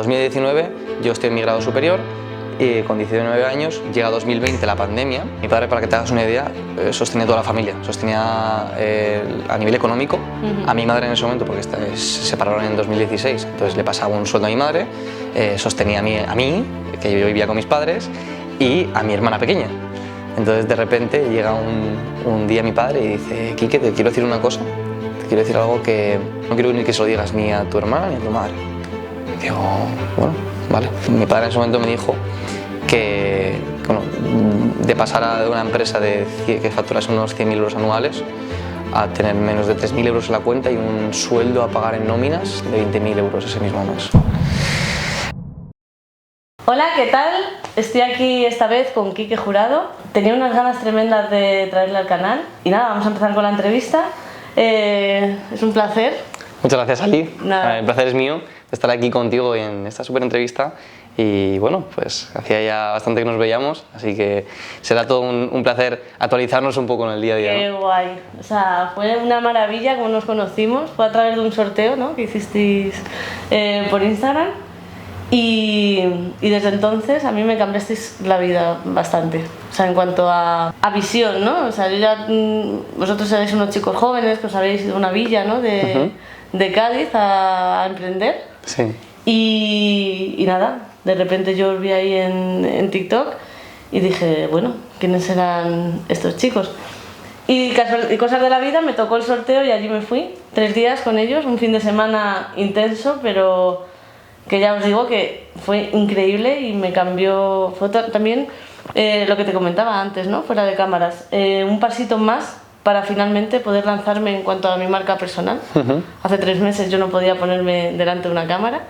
2019 yo estoy en mi grado superior y con 19 años llega 2020 la pandemia. Mi padre, para que te hagas una idea, sostenía toda la familia, sostenía a nivel económico a mi madre en ese momento, porque se separaron en 2016, entonces le pasaba un sueldo a mi madre, sostenía a mí, que yo vivía con mis padres, y a mi hermana pequeña. Entonces de repente llega un día mi padre y dice: Quique, te quiero decir una cosa, te quiero decir algo que no quiero ni que se lo digas ni a tu hermana ni a tu madre. Y digo, bueno, vale. Mi padre en ese momento me dijo que, bueno, de pasar de una empresa que facturase unos 100.000 euros anuales a tener menos de 3.000 euros en la cuenta y un sueldo a pagar en nóminas de 20.000 euros ese mismo mes. Hola, ¿qué tal? Estoy aquí esta vez con Quique Jurado. Tenía unas ganas tremendas de traerle al canal y nada, vamos a empezar con la entrevista. Es un placer. Muchas gracias, Ali. El placer es mío de estar aquí contigo en esta súper entrevista. Y bueno, pues hacía ya bastante que nos veíamos, así que será todo un placer actualizarnos un poco en el día a día. Qué guay. O sea, fue una maravilla como nos conocimos. Fue a través de un sorteo, ¿no?, que hicisteis por Instagram. Y desde entonces a mí me cambiasteis la vida bastante, o sea, en cuanto a visión, ¿no? O sea, yo ya, vosotros seréis unos chicos jóvenes que os habéis ido a una villa, ¿no?, de Cádiz a emprender. Sí. Y nada, de repente yo os vi ahí en TikTok y dije, bueno, ¿quiénes serán estos chicos? Y cosas de la vida, me tocó el sorteo y allí me fui, 3 días con ellos, un fin de semana intenso, pero que ya os digo que fue increíble y me cambió. Fue también lo que te comentaba antes, ¿no?, fuera de cámaras, un pasito más para finalmente poder lanzarme en cuanto a mi marca personal. Hace 3 meses yo no podía ponerme delante de una cámara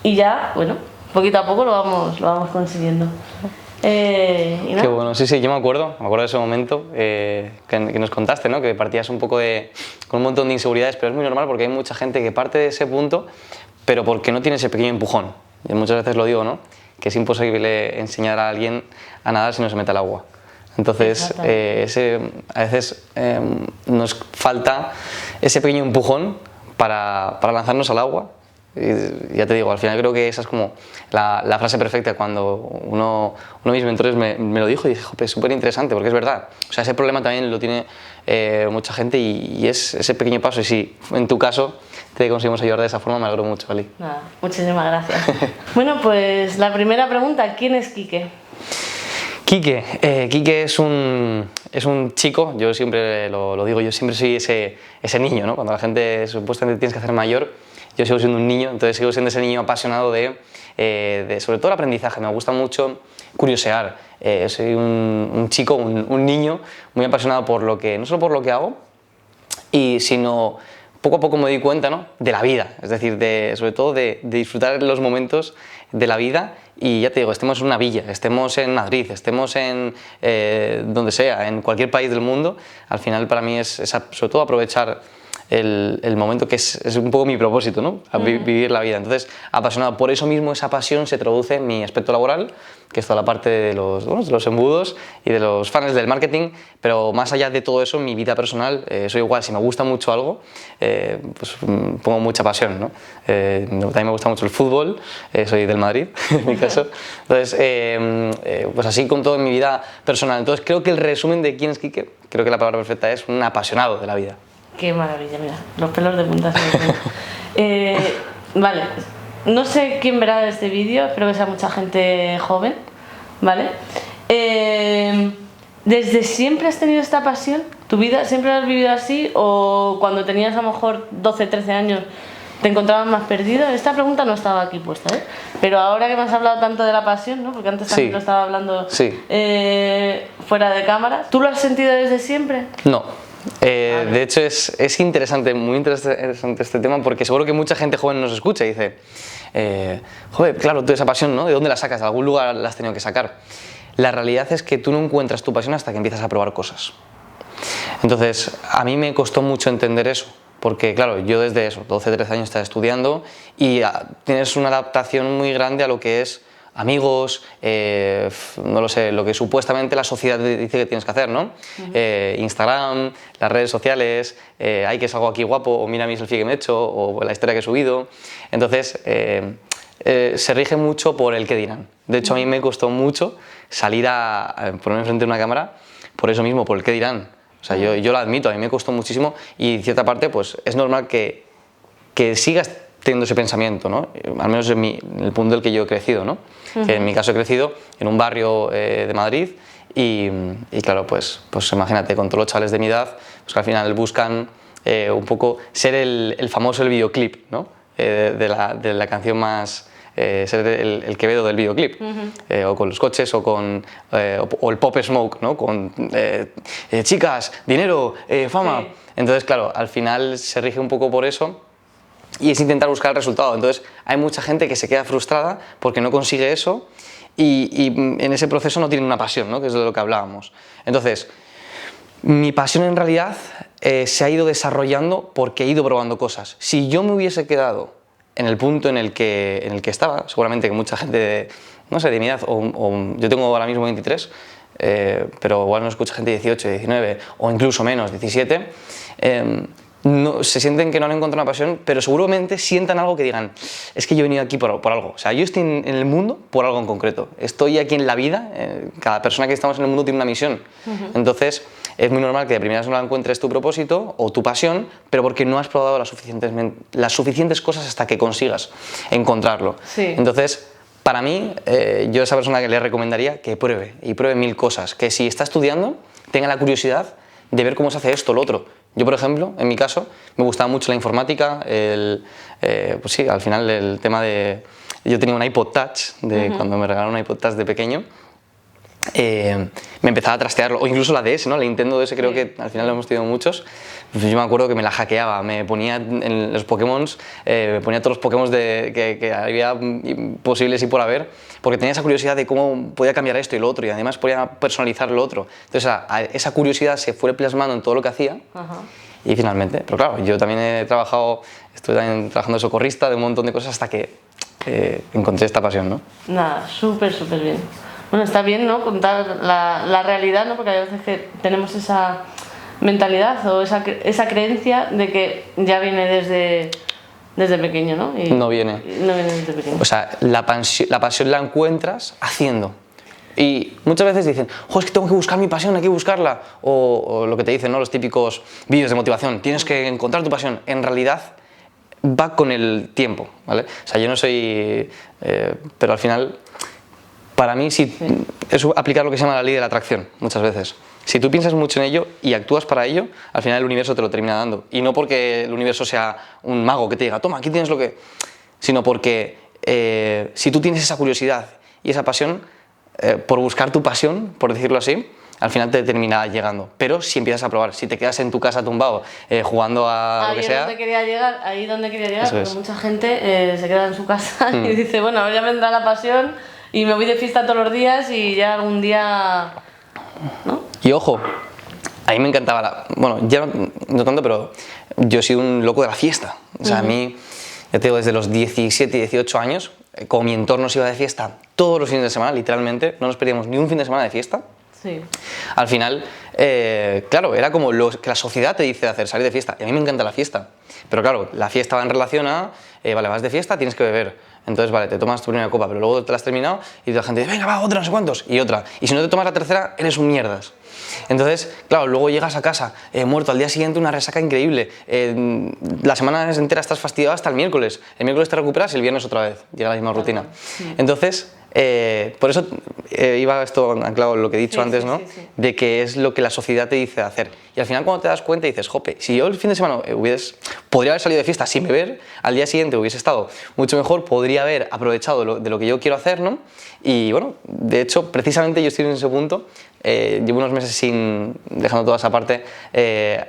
y ya, bueno, poquito a poco lo vamos consiguiendo. Y nada. Qué bueno, sí, yo me acuerdo de ese momento que nos contaste, ¿no?, que partías un poco con un montón de inseguridades, pero es muy normal porque hay mucha gente que parte de ese punto pero porque no tiene ese pequeño empujón. Y muchas veces lo digo, ¿no?, que es imposible enseñar a alguien a nadar si no se mete al agua. Entonces, a veces nos falta ese pequeño empujón para lanzarnos al agua. Y ya te digo, al final creo que esa es como la frase perfecta. Cuando uno de mis mentores me lo dijo y dije, joder, es súper interesante, porque es verdad. O sea, ese problema también lo tiene mucha gente y es ese pequeño paso. Y si en tu caso te conseguimos ayudar de esa forma, me alegro mucho, Ali. Nada, muchísimas gracias. Bueno, pues la primera pregunta, ¿quién es Quique? Quique es un chico, yo siempre lo digo, yo siempre soy ese niño, ¿no? Cuando la gente supuestamente tienes que hacer mayor, yo sigo siendo un niño, entonces sigo siendo ese niño apasionado de sobre todo el aprendizaje. Me gusta mucho curiosear. Soy un chico, un niño muy apasionado por no solo por lo que hago, sino poco a poco me doy cuenta, ¿no?, de la vida, es decir, sobre todo de disfrutar los momentos de la vida. Y ya te digo, estemos en una villa, estemos en Madrid, estemos en donde sea, en cualquier país del mundo, al final para mí es sobre todo aprovechar el momento, que es un poco mi propósito, ¿no?, vivir la vida. Entonces, apasionado. Por eso mismo esa pasión se traduce en mi aspecto laboral, que es toda la parte de los embudos y de los funnels del marketing, pero más allá de todo eso, en mi vida personal, soy igual. Si me gusta mucho algo, pues pongo mucha pasión, ¿no? También me gusta mucho el fútbol, soy del Madrid, en mi caso. Entonces, pues así con todo en mi vida personal. Entonces, creo que el resumen de quién es Quique, creo que la palabra perfecta es un apasionado de la vida. Qué maravilla, mira, los pelos de punta se me ponen. Vale, no sé quién verá este vídeo, espero que sea mucha gente joven, ¿vale? ¿Desde siempre has tenido esta pasión? ¿Tu vida siempre la has vivido así? ¿O cuando tenías a lo mejor 12, 13 años te encontrabas más perdido? Esta pregunta no estaba aquí puesta, ¿eh? Pero ahora que me has hablado tanto de la pasión, ¿no?, porque antes también lo estaba hablando fuera de cámara, ¿tú lo has sentido desde siempre? No. De hecho es interesante, muy interesante este tema, porque seguro que mucha gente joven nos escucha y dice, joder, claro, tú esa pasión, ¿no?, ¿de dónde la sacas? De algún lugar la has tenido que sacar. La realidad es que tú no encuentras tu pasión hasta que empiezas a probar cosas. Entonces, a mí me costó mucho entender eso, porque claro, yo desde 12, 13 años estaba estudiando y tienes una adaptación muy grande a lo que es amigos, no lo sé, lo que supuestamente la sociedad dice que tienes que hacer, ¿no? Instagram, las redes sociales, ay, que salgo aquí guapo, o mira mi selfie que me he hecho, o la historia que he subido. Entonces, se rige mucho por el qué dirán. De hecho, a mí me costó mucho salir a ponerme frente a una cámara por eso mismo, por el qué dirán. O sea, yo lo admito, a mí me costó muchísimo y en cierta parte pues es normal que sigas teniendo ese pensamiento, ¿no? Al menos en el punto del que yo he crecido, ¿no? Que en mi caso he crecido en un barrio de Madrid y claro, pues imagínate, con todos los chavales de mi edad, pues que al final buscan un poco ser el famoso el videoclip, ¿no? De la canción más... ser el Quevedo del videoclip, o con los coches, o el Pop Smoke, ¿no? Con chicas, dinero, fama. Sí. Entonces, claro, al final se rige un poco por eso y es intentar buscar el resultado. Entonces, hay mucha gente que se queda frustrada porque no consigue eso y en ese proceso no tienen una pasión, ¿no? Que es de lo que hablábamos. Entonces, mi pasión en realidad se ha ido desarrollando porque he ido probando cosas. Si yo me hubiese quedado en el punto en el que estaba, seguramente que mucha gente, no sé, de mi edad, yo tengo ahora mismo 23, pero igual no escucha gente de 18, 19 o incluso menos, 17, no, se sienten que no han encontrado una pasión, pero seguramente sientan algo que digan, es que yo he venido aquí por algo, o sea, yo estoy en el mundo por algo en concreto, estoy aquí en la vida, cada persona que estamos en el mundo tiene una misión, entonces es muy normal que de primeras no la encuentres tu propósito o tu pasión, pero porque no has probado las suficientes cosas hasta que consigas encontrarlo. Sí. Entonces, para mí, yo a esa persona que le recomendaría que pruebe, y pruebe 1000 cosas, que si está estudiando, tenga la curiosidad de ver cómo se hace esto o lo otro. Yo, por ejemplo, en mi caso, me gustaba mucho la informática, pues sí, al final el tema de... Yo tenía un iPod Touch, cuando me regalaron un iPod Touch de pequeño, me empezaba a trastearlo, o incluso la DS, ¿no? La Nintendo DS creo que al final lo hemos tenido muchos. Pues yo me acuerdo que me la hackeaba, me ponía en los Pokémon, me ponía todos los Pokémon que había posibles y por haber, porque tenía esa curiosidad de cómo podía cambiar esto y lo otro, y además podía personalizar lo otro. Entonces esa curiosidad se fue plasmando en todo lo que hacía. Y finalmente, pero claro, yo también estuve también trabajando de socorrista, de un montón de cosas hasta que encontré esta pasión, ¿no? Nada, súper bien. Bueno, está bien, ¿no? Contar la realidad, ¿no? Porque hay veces que tenemos esa mentalidad o esa creencia de que ya viene desde pequeño, ¿no? Y no viene desde pequeño. O sea, la pasión la encuentras haciendo. Y muchas veces dicen, es que tengo que buscar mi pasión, hay que buscarla. O lo que te dicen, ¿no? Los típicos vídeos de motivación, tienes que encontrar tu pasión. En realidad va con el tiempo, ¿vale? O sea, yo no soy... pero al final... Para mí es aplicar lo que se llama la ley de la atracción, muchas veces. Si tú piensas mucho en ello y actúas para ello, al final el universo te lo termina dando. Y no porque el universo sea un mago que te diga, toma, aquí tienes lo que... Sino porque si tú tienes esa curiosidad y esa pasión, por buscar tu pasión, por decirlo así, al final te termina llegando. Pero si empiezas a probar, si te quedas en tu casa tumbado, jugando a lo que sea... Ahí donde quería llegar, porque mucha gente se queda en su casa y dice, bueno, ahora ya me entra la pasión... Y me voy de fiesta todos los días y ya algún día... ¿no? Y ojo, a mí me encantaba bueno, ya no tanto, pero yo he sido un loco de la fiesta. O sea, a mí, ya te digo, desde los 17 y 18 años, como mi entorno se iba de fiesta todos los fines de semana, literalmente, no nos perdíamos ni un fin de semana de fiesta. Sí. Al final, claro, era como lo que la sociedad te dice de hacer, salir de fiesta. Y a mí me encanta la fiesta. Pero claro, la fiesta va en relación a, vale, vas de fiesta, tienes que beber. Entonces, vale, te tomas tu primera copa, pero luego te la has terminado y la gente dice, venga, va, otra, no sé cuántos, y otra. Y si no te tomas la tercera, eres un mierdas. Entonces, claro, luego llegas a casa muerto, al día siguiente una resaca increíble. La semana entera estás fastidiado hasta el miércoles. El miércoles te recuperas y el viernes otra vez. Llega la misma rutina. Entonces, por eso iba esto anclado en lo que he dicho antes, ¿no? De que es lo que la sociedad te dice de hacer. Y al final cuando te das cuenta dices, jope, si yo el fin de semana podría haber salido de fiesta sin beber, al día siguiente hubiese estado mucho mejor, podría haber aprovechado de lo que yo quiero hacer, ¿no? Y bueno, de hecho, precisamente yo estoy en ese punto, llevo unos meses dejando toda esa parte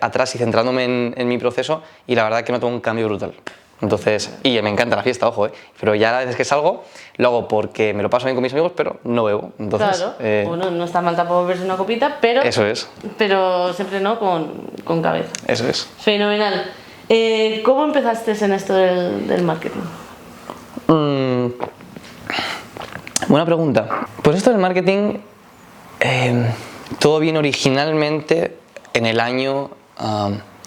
atrás y centrándome en mi proceso y la verdad que noto un cambio brutal. Entonces, y me encanta la fiesta, ojo, pero ya a veces que salgo, lo hago porque me lo paso bien con mis amigos, pero no bebo. Entonces, claro, bueno, no está mal tampoco beberse una copita, pero... Eso es. Pero siempre no con cabeza. Eso es. Fenomenal. ¿Cómo empezaste en esto del marketing? Buena pregunta. Pues esto del marketing, todo viene originalmente en el año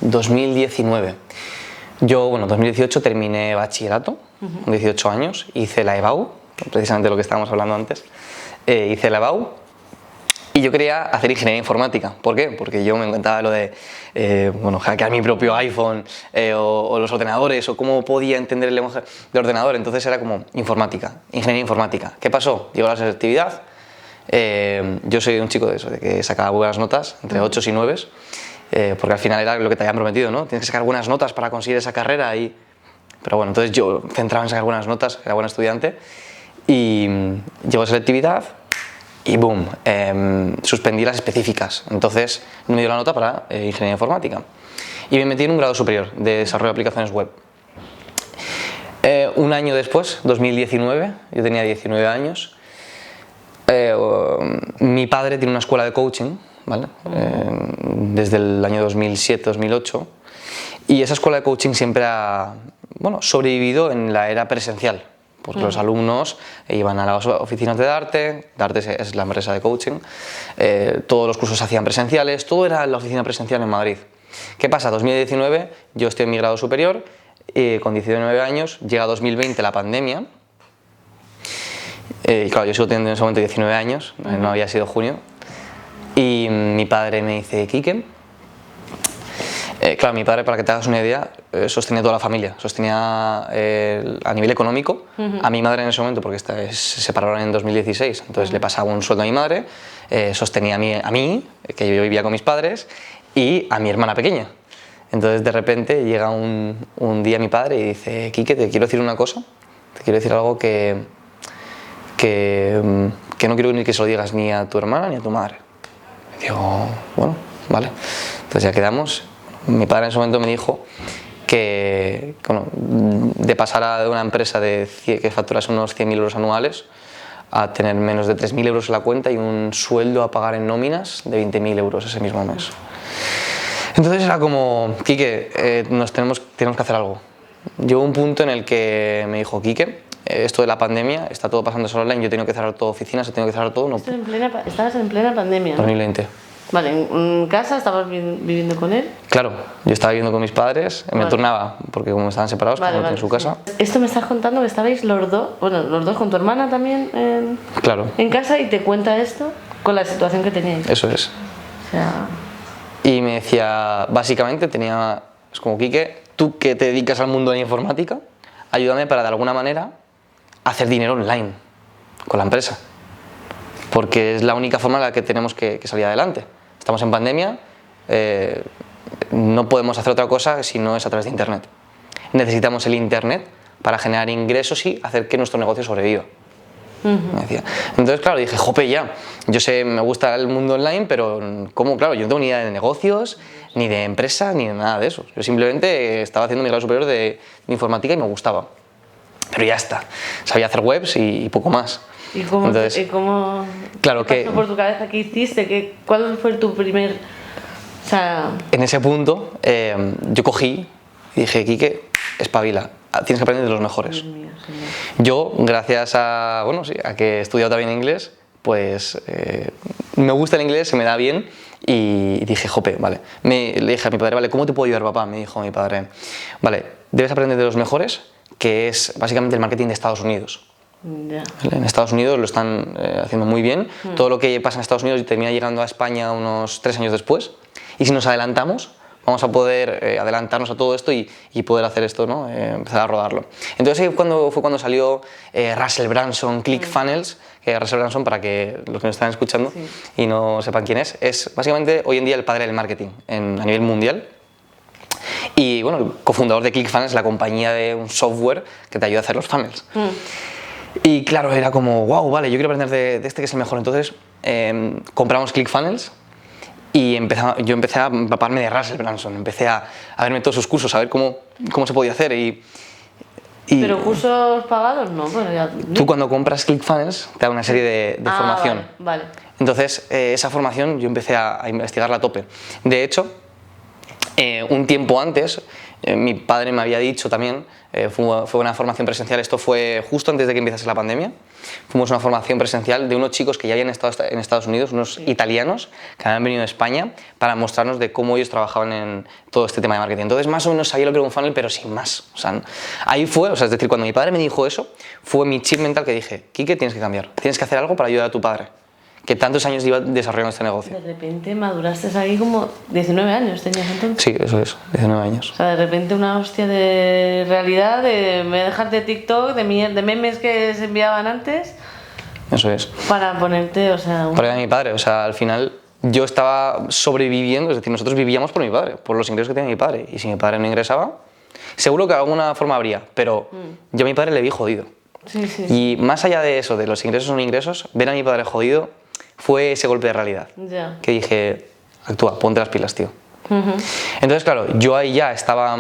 2019. Yo, bueno, en 2018 terminé bachillerato, con 18 años, hice la EBAU, precisamente lo que estábamos hablando antes. Hice la EBAU y yo quería hacer ingeniería informática. ¿Por qué? Porque yo me encantaba lo de hackear mi propio iPhone o los ordenadores, o cómo podía entender el lenguaje del ordenador. Entonces era como informática, ingeniería informática. ¿Qué pasó? Llegó la selectividad. Yo soy un chico de eso, de que sacaba buenas notas, entre 8 y 9, porque al final era lo que te habían prometido, ¿no? Tienes que sacar buenas notas para conseguir esa carrera. Pero bueno, entonces yo centraba en sacar buenas notas, era buen estudiante, y llegó a selectividad y boom, suspendí las específicas. Entonces no me dio la nota para ingeniería informática y me metí en un grado superior de desarrollo de aplicaciones web. Un año después, 2019, yo tenía 19 años, mi padre tiene una escuela de coaching, ¿vale? Desde el año 2007-2008, y esa escuela de coaching siempre ha sobrevivido en la era presencial, porque los alumnos iban a las oficinas de Darte. Darte es la empresa de coaching, todos los cursos se hacían presenciales, todo era en la oficina presencial en Madrid. ¿Qué pasa? 2019, yo estoy en mi grado superior, con 19 años, llega 2020 la pandemia, y claro, yo sigo teniendo en ese momento 19 años, no había sido junio, y mi padre me dice: Quique, claro, mi padre, para que te hagas una idea, sostenía toda la familia, sostenía a nivel económico a mi madre en ese momento, porque se separaron en 2016, entonces le pasaba un sueldo a mi madre, sostenía a mí, que yo vivía con mis padres, y a mi hermana pequeña. Entonces de repente llega un día mi padre y dice: Quique, te quiero decir una cosa, te quiero decir algo que no quiero ni que se lo digas ni a tu hermana ni a tu madre. Y digo: bueno, vale. Entonces ya quedamos. Mi padre en ese momento me dijo que de pasar de una empresa que facturase unos 100.000 euros anuales a tener menos de 3.000 euros en la cuenta y un sueldo a pagar en nóminas de 20.000 euros ese mismo mes. Entonces era como: Quique, tenemos que hacer algo. Llegó un punto en el que me dijo: Quique, esto de la pandemia, está todo pasando solo online, yo he tenido que cerrar todo oficinas, he tenido que cerrar todo. No. Estabas en plena pandemia, ¿no? 2020. Vale, ¿en casa estabas viviendo con él? Claro, yo estaba viviendo con mis padres, me turnaba, porque como estaban separados, cada uno en su casa. Esto me estás contando que estabais los dos con tu hermana también en casa, y te cuenta esto con la situación que teníais. Eso es. O sea... Y me decía, básicamente es como: Quique, tú que te dedicas al mundo de la informática, ayúdame para de alguna manera hacer dinero online con la empresa, porque es la única forma en la que tenemos que salir adelante. Estamos en pandemia, no podemos hacer otra cosa si no es a través de internet. Necesitamos el internet para generar ingresos y hacer que nuestro negocio sobreviva. Me decía. Entonces, claro, dije: jope, ya, yo sé, me gusta el mundo online, pero ¿cómo? Claro, yo no tengo ni idea de negocios, ni de empresa, ni de nada de eso. Yo simplemente estaba haciendo mi grado superior de informática y me gustaba. Pero ya está, sabía hacer webs y poco más. ¿Y cómo claro, pasó por tu cabeza? ¿Qué hiciste? ¿Cuál fue tu primer...? O sea... En ese punto yo cogí y dije: Quique, espabila, tienes que aprender de los mejores. Dios mío, señor. Yo, gracias a que he estudiado también inglés, pues me gusta el inglés, se me da bien, y dije: jope, vale. Le dije a mi padre: vale, ¿cómo te puedo ayudar, papá? Me dijo mi padre: vale, debes aprender de los mejores, que es básicamente el marketing de Estados Unidos. Yeah. En Estados Unidos lo están haciendo muy bien. Todo lo que pasa en Estados Unidos termina llegando a España unos 3 años después, y si nos adelantamos vamos a poder adelantarnos a todo esto y poder hacer esto, ¿no? Empezar a rodarlo. Entonces ahí fue cuando salió Russell Brunson, ClickFunnels, que Russell Brunson, para que los que nos están escuchando y no sepan quién es básicamente hoy en día el padre del marketing a nivel mundial. Y bueno, el cofundador de ClickFunnels, la compañía de un software que te ayuda a hacer los funnels. Y claro, era como: wow, vale, yo quiero aprender de este que es el mejor. Entonces compramos ClickFunnels y yo empecé a empaparme de Russell Brunson, empecé a verme todos sus cursos, a ver cómo se podía hacer. ¿Pero cursos pagados? No, bueno, ya... Tú cuando compras ClickFunnels te da una serie de formación. Vale. Entonces esa formación yo empecé a investigarla a tope. De hecho, un tiempo antes Mi padre me había dicho también, fue una formación presencial, esto fue justo antes de que empezase la pandemia. Fuimos a una formación presencial de unos chicos que ya habían estado en Estados Unidos, unos italianos que habían venido a España para mostrarnos de cómo ellos trabajaban en todo este tema de marketing. Entonces más o menos sabía lo que era un funnel, pero sin más. O sea, ahí fue, o sea, es decir, cuando mi padre me dijo eso, fue mi chip mental que dije, Quique, tienes que cambiar, tienes que hacer algo para ayudar a tu padre, que tantos años lleva desarrollando este negocio. De repente maduraste ahí como 19 años tenías entonces. Sí, eso es, 19 años. O sea, de repente una hostia de realidad, de me dejar de TikTok, de memes que se enviaban antes. Eso es. Para ponerte, o sea... Para mi padre, o sea, al final yo estaba sobreviviendo, es decir, nosotros vivíamos por mi padre, por los ingresos que tenía mi padre. Y si mi padre no ingresaba, seguro que de alguna forma habría, pero yo a mi padre le vi jodido. Sí, sí. Y más allá de eso, de los ingresos o no ingresos, ver a mi padre jodido fue ese golpe de realidad. Ya. Que dije, actúa, ponte las pilas, tío. Entonces, claro, yo ahí ya estaba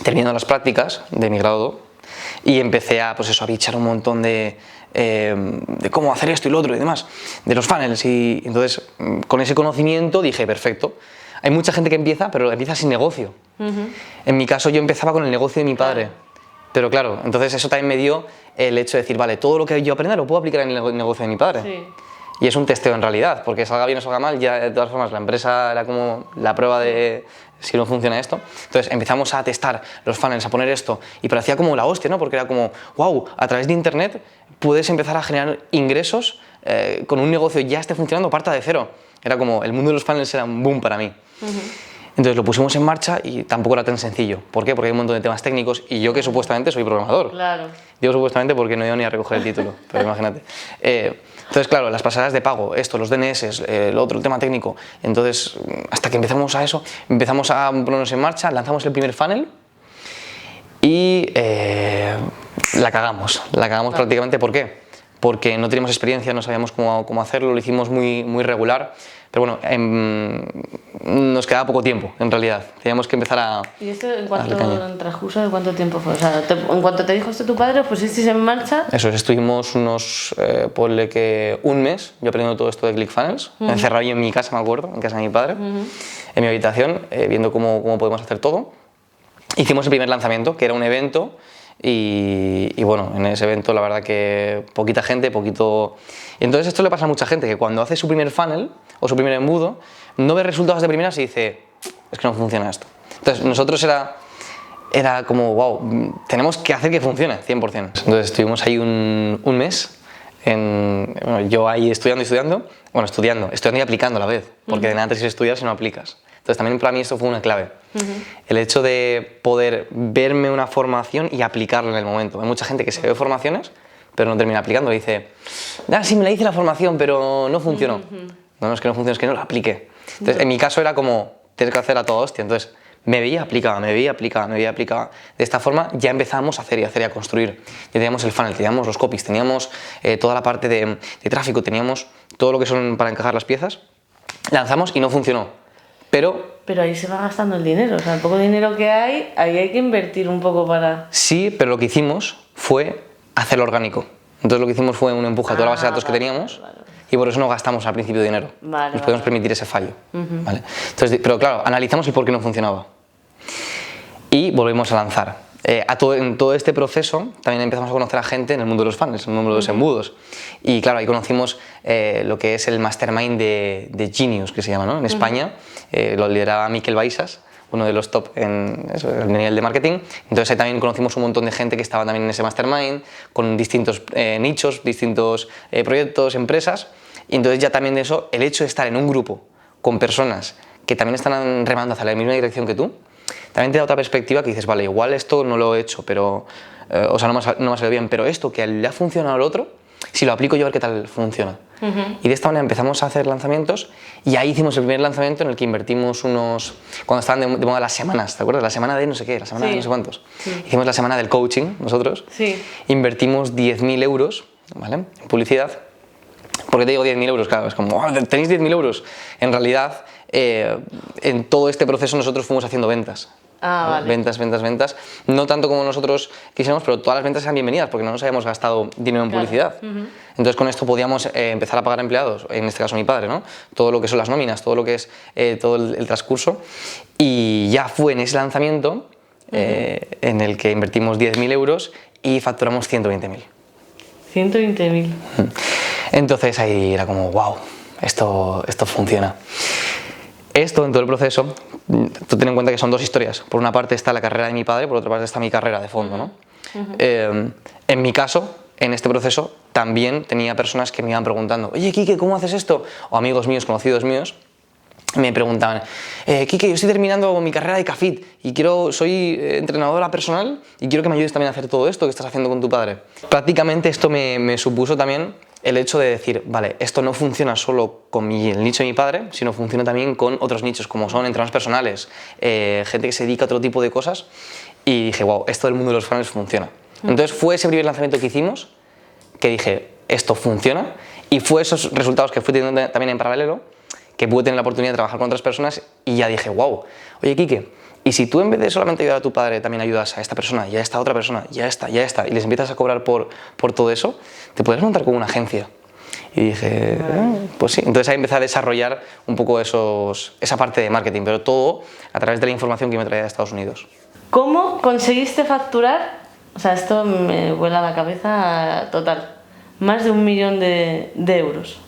terminando las prácticas de mi grado y empecé a, pues eso, a bichar un montón de cómo hacer esto y lo otro y demás, de los funnels. Y entonces, con ese conocimiento dije, perfecto. Hay mucha gente que empieza, pero empieza sin negocio. En mi caso, yo empezaba con el negocio de mi padre. Pero claro, entonces eso también me dio el hecho de decir, vale, todo lo que yo aprenda lo puedo aplicar en el negocio de mi padre. Sí. Y es un testeo en realidad, porque salga bien o salga mal, ya de todas formas la empresa era como la prueba de si no funciona esto. Entonces empezamos a testar los funnels, a poner esto, y parecía como la hostia, ¿no? Porque era como, wow, a través de internet puedes empezar a generar ingresos con un negocio ya esté funcionando, parta de cero. Era como, el mundo de los funnels era un boom para mí. Entonces lo pusimos en marcha y tampoco era tan sencillo. ¿Por qué? Porque hay un montón de temas técnicos y yo que supuestamente soy programador. Claro. Digo supuestamente porque no he ido ni a recoger el título, pero imagínate. Entonces, claro, las pasarelas de pago, esto, los DNS, lo otro, el tema técnico. Entonces, hasta que empezamos a eso, empezamos a ponernos en marcha, lanzamos el primer funnel y la cagamos prácticamente. ¿Por qué? Porque no teníamos experiencia, no sabíamos cómo hacerlo, lo hicimos muy regular. Pero bueno, nos quedaba poco tiempo, en realidad. Teníamos que empezar a... ¿Y esto en transcurso de cuánto tiempo fue? O sea, en cuanto te dijo esto tu padre, ¿os pusisteis en marcha? Eso es, estuvimos unos, ponle que un mes, yo aprendiendo todo esto de ClickFunnels, encerrado yo en mi casa, me acuerdo, en casa de mi padre, en mi habitación, viendo cómo podemos hacer todo. Hicimos el primer lanzamiento, que era un evento, y bueno, en ese evento la verdad que poquita gente, poquito... Y entonces esto le pasa a mucha gente, que cuando hace su primer funnel o su primer embudo, no ve resultados de primeras y dice, es que no funciona esto. Entonces nosotros era como, wow, tenemos que hacer que funcione 100%. Entonces estuvimos ahí un mes, bueno, yo ahí estudiando y aplicando a la vez, porque de nada te sirve estudiar si no aplicas. Entonces también para mí esto fue una clave, el hecho de poder verme una formación y aplicarla en el momento. Hay mucha gente que se ve formaciones, pero no termina aplicando, dice, sí, me la hice la formación, pero no funcionó. No es que no funcione, es que no la apliqué. Entonces en mi caso era como, tienes que hacer a toda hostia. Entonces me veía, aplicaba. De esta forma ya empezamos a hacer y a construir. Ya teníamos el funnel, teníamos los copies, teníamos toda la parte de tráfico, teníamos todo lo que son para encajar las piezas. Lanzamos y no funcionó. Pero ahí se va gastando el dinero, o sea, el poco dinero que hay, ahí hay que invertir un poco para... Sí, pero lo que hicimos fue hacerlo orgánico. Entonces lo que hicimos fue un empuje a toda la base de datos que teníamos y por eso no gastamos al principio dinero. Nos podemos permitir ese fallo. ¿Vale? Entonces, pero claro, analizamos el por qué no funcionaba y volvemos a lanzar. En todo este proceso también empezamos a conocer a gente en el mundo de los funnels, en el mundo de los embudos. Y claro, ahí conocimos lo que es el mastermind de Genius, que se llama, ¿no? En España. Lo lideraba Miquel Baisas, uno de los top en el nivel de marketing. Entonces ahí también conocimos un montón de gente que estaba también en ese mastermind, con distintos nichos, distintos proyectos, empresas. Y entonces ya también de eso, el hecho de estar en un grupo con personas que también están remando hacia la misma dirección que tú, también te da otra perspectiva que dices, vale, igual esto no lo he hecho, pero, o sea, no me ha salido bien, pero esto que le ha funcionado al otro, si lo aplico yo a ver qué tal funciona. Y de esta manera empezamos a hacer lanzamientos y ahí hicimos el primer lanzamiento en el que invertimos cuando estaban de moda las semanas, ¿te acuerdas? La semana de no sé qué, la semana de no sé cuántos. Hicimos la semana del coaching nosotros, invertimos 10.000 euros, ¿vale? En publicidad. ¿Por qué te digo 10.000 euros? Claro, es como, ¿tenéis 10.000 euros? En realidad, en todo este proceso nosotros fuimos haciendo ventas. Vale. Ventas, ventas, ventas. No tanto como nosotros quisiéramos, pero todas las ventas eran bienvenidas porque no nos habíamos gastado dinero en publicidad. Entonces con esto podíamos empezar a pagar empleados, en este caso mi padre, ¿no? Todo lo que son las nóminas, todo lo que es todo el transcurso. Y ya fue en ese lanzamiento en el que invertimos 10.000 euros y facturamos 120.000. 120.000. Entonces ahí era como, wow, esto funciona. Esto en todo el proceso, tú ten en cuenta que son dos historias. Por una parte está la carrera de mi padre, por otra parte está mi carrera de fondo, ¿no? En mi caso, en este proceso, también tenía personas que me iban preguntando, oye, Quique, ¿cómo haces esto? O amigos míos, conocidos míos, me preguntaban, Quique, yo estoy terminando mi carrera de CAFIT y soy entrenadora personal y quiero que me ayudes también a hacer todo esto que estás haciendo con tu padre. Prácticamente esto me supuso también el hecho de decir, vale, esto no funciona solo con el nicho de mi padre, sino funciona también con otros nichos, como son entrenadores personales, gente que se dedica a otro tipo de cosas, y dije, wow, esto del mundo de los funnels funciona. Entonces fue ese primer lanzamiento que hicimos, que dije, esto funciona, y fue esos resultados que fui teniendo también en paralelo, que pude tener la oportunidad de trabajar con otras personas, y ya dije, wow, oye, Quique, y si tú en vez de solamente ayudar a tu padre, también ayudas a esta persona, y a esta otra persona, y a esta, y les empiezas a cobrar por todo eso, te puedes montar como una agencia. Y dije, pues sí. Entonces ahí empecé a desarrollar un poco esa parte de marketing, pero todo a través de la información que me traía de Estados Unidos. ¿Cómo conseguiste facturar? O sea, esto me vuela la cabeza total. Más de 1 millón de euros.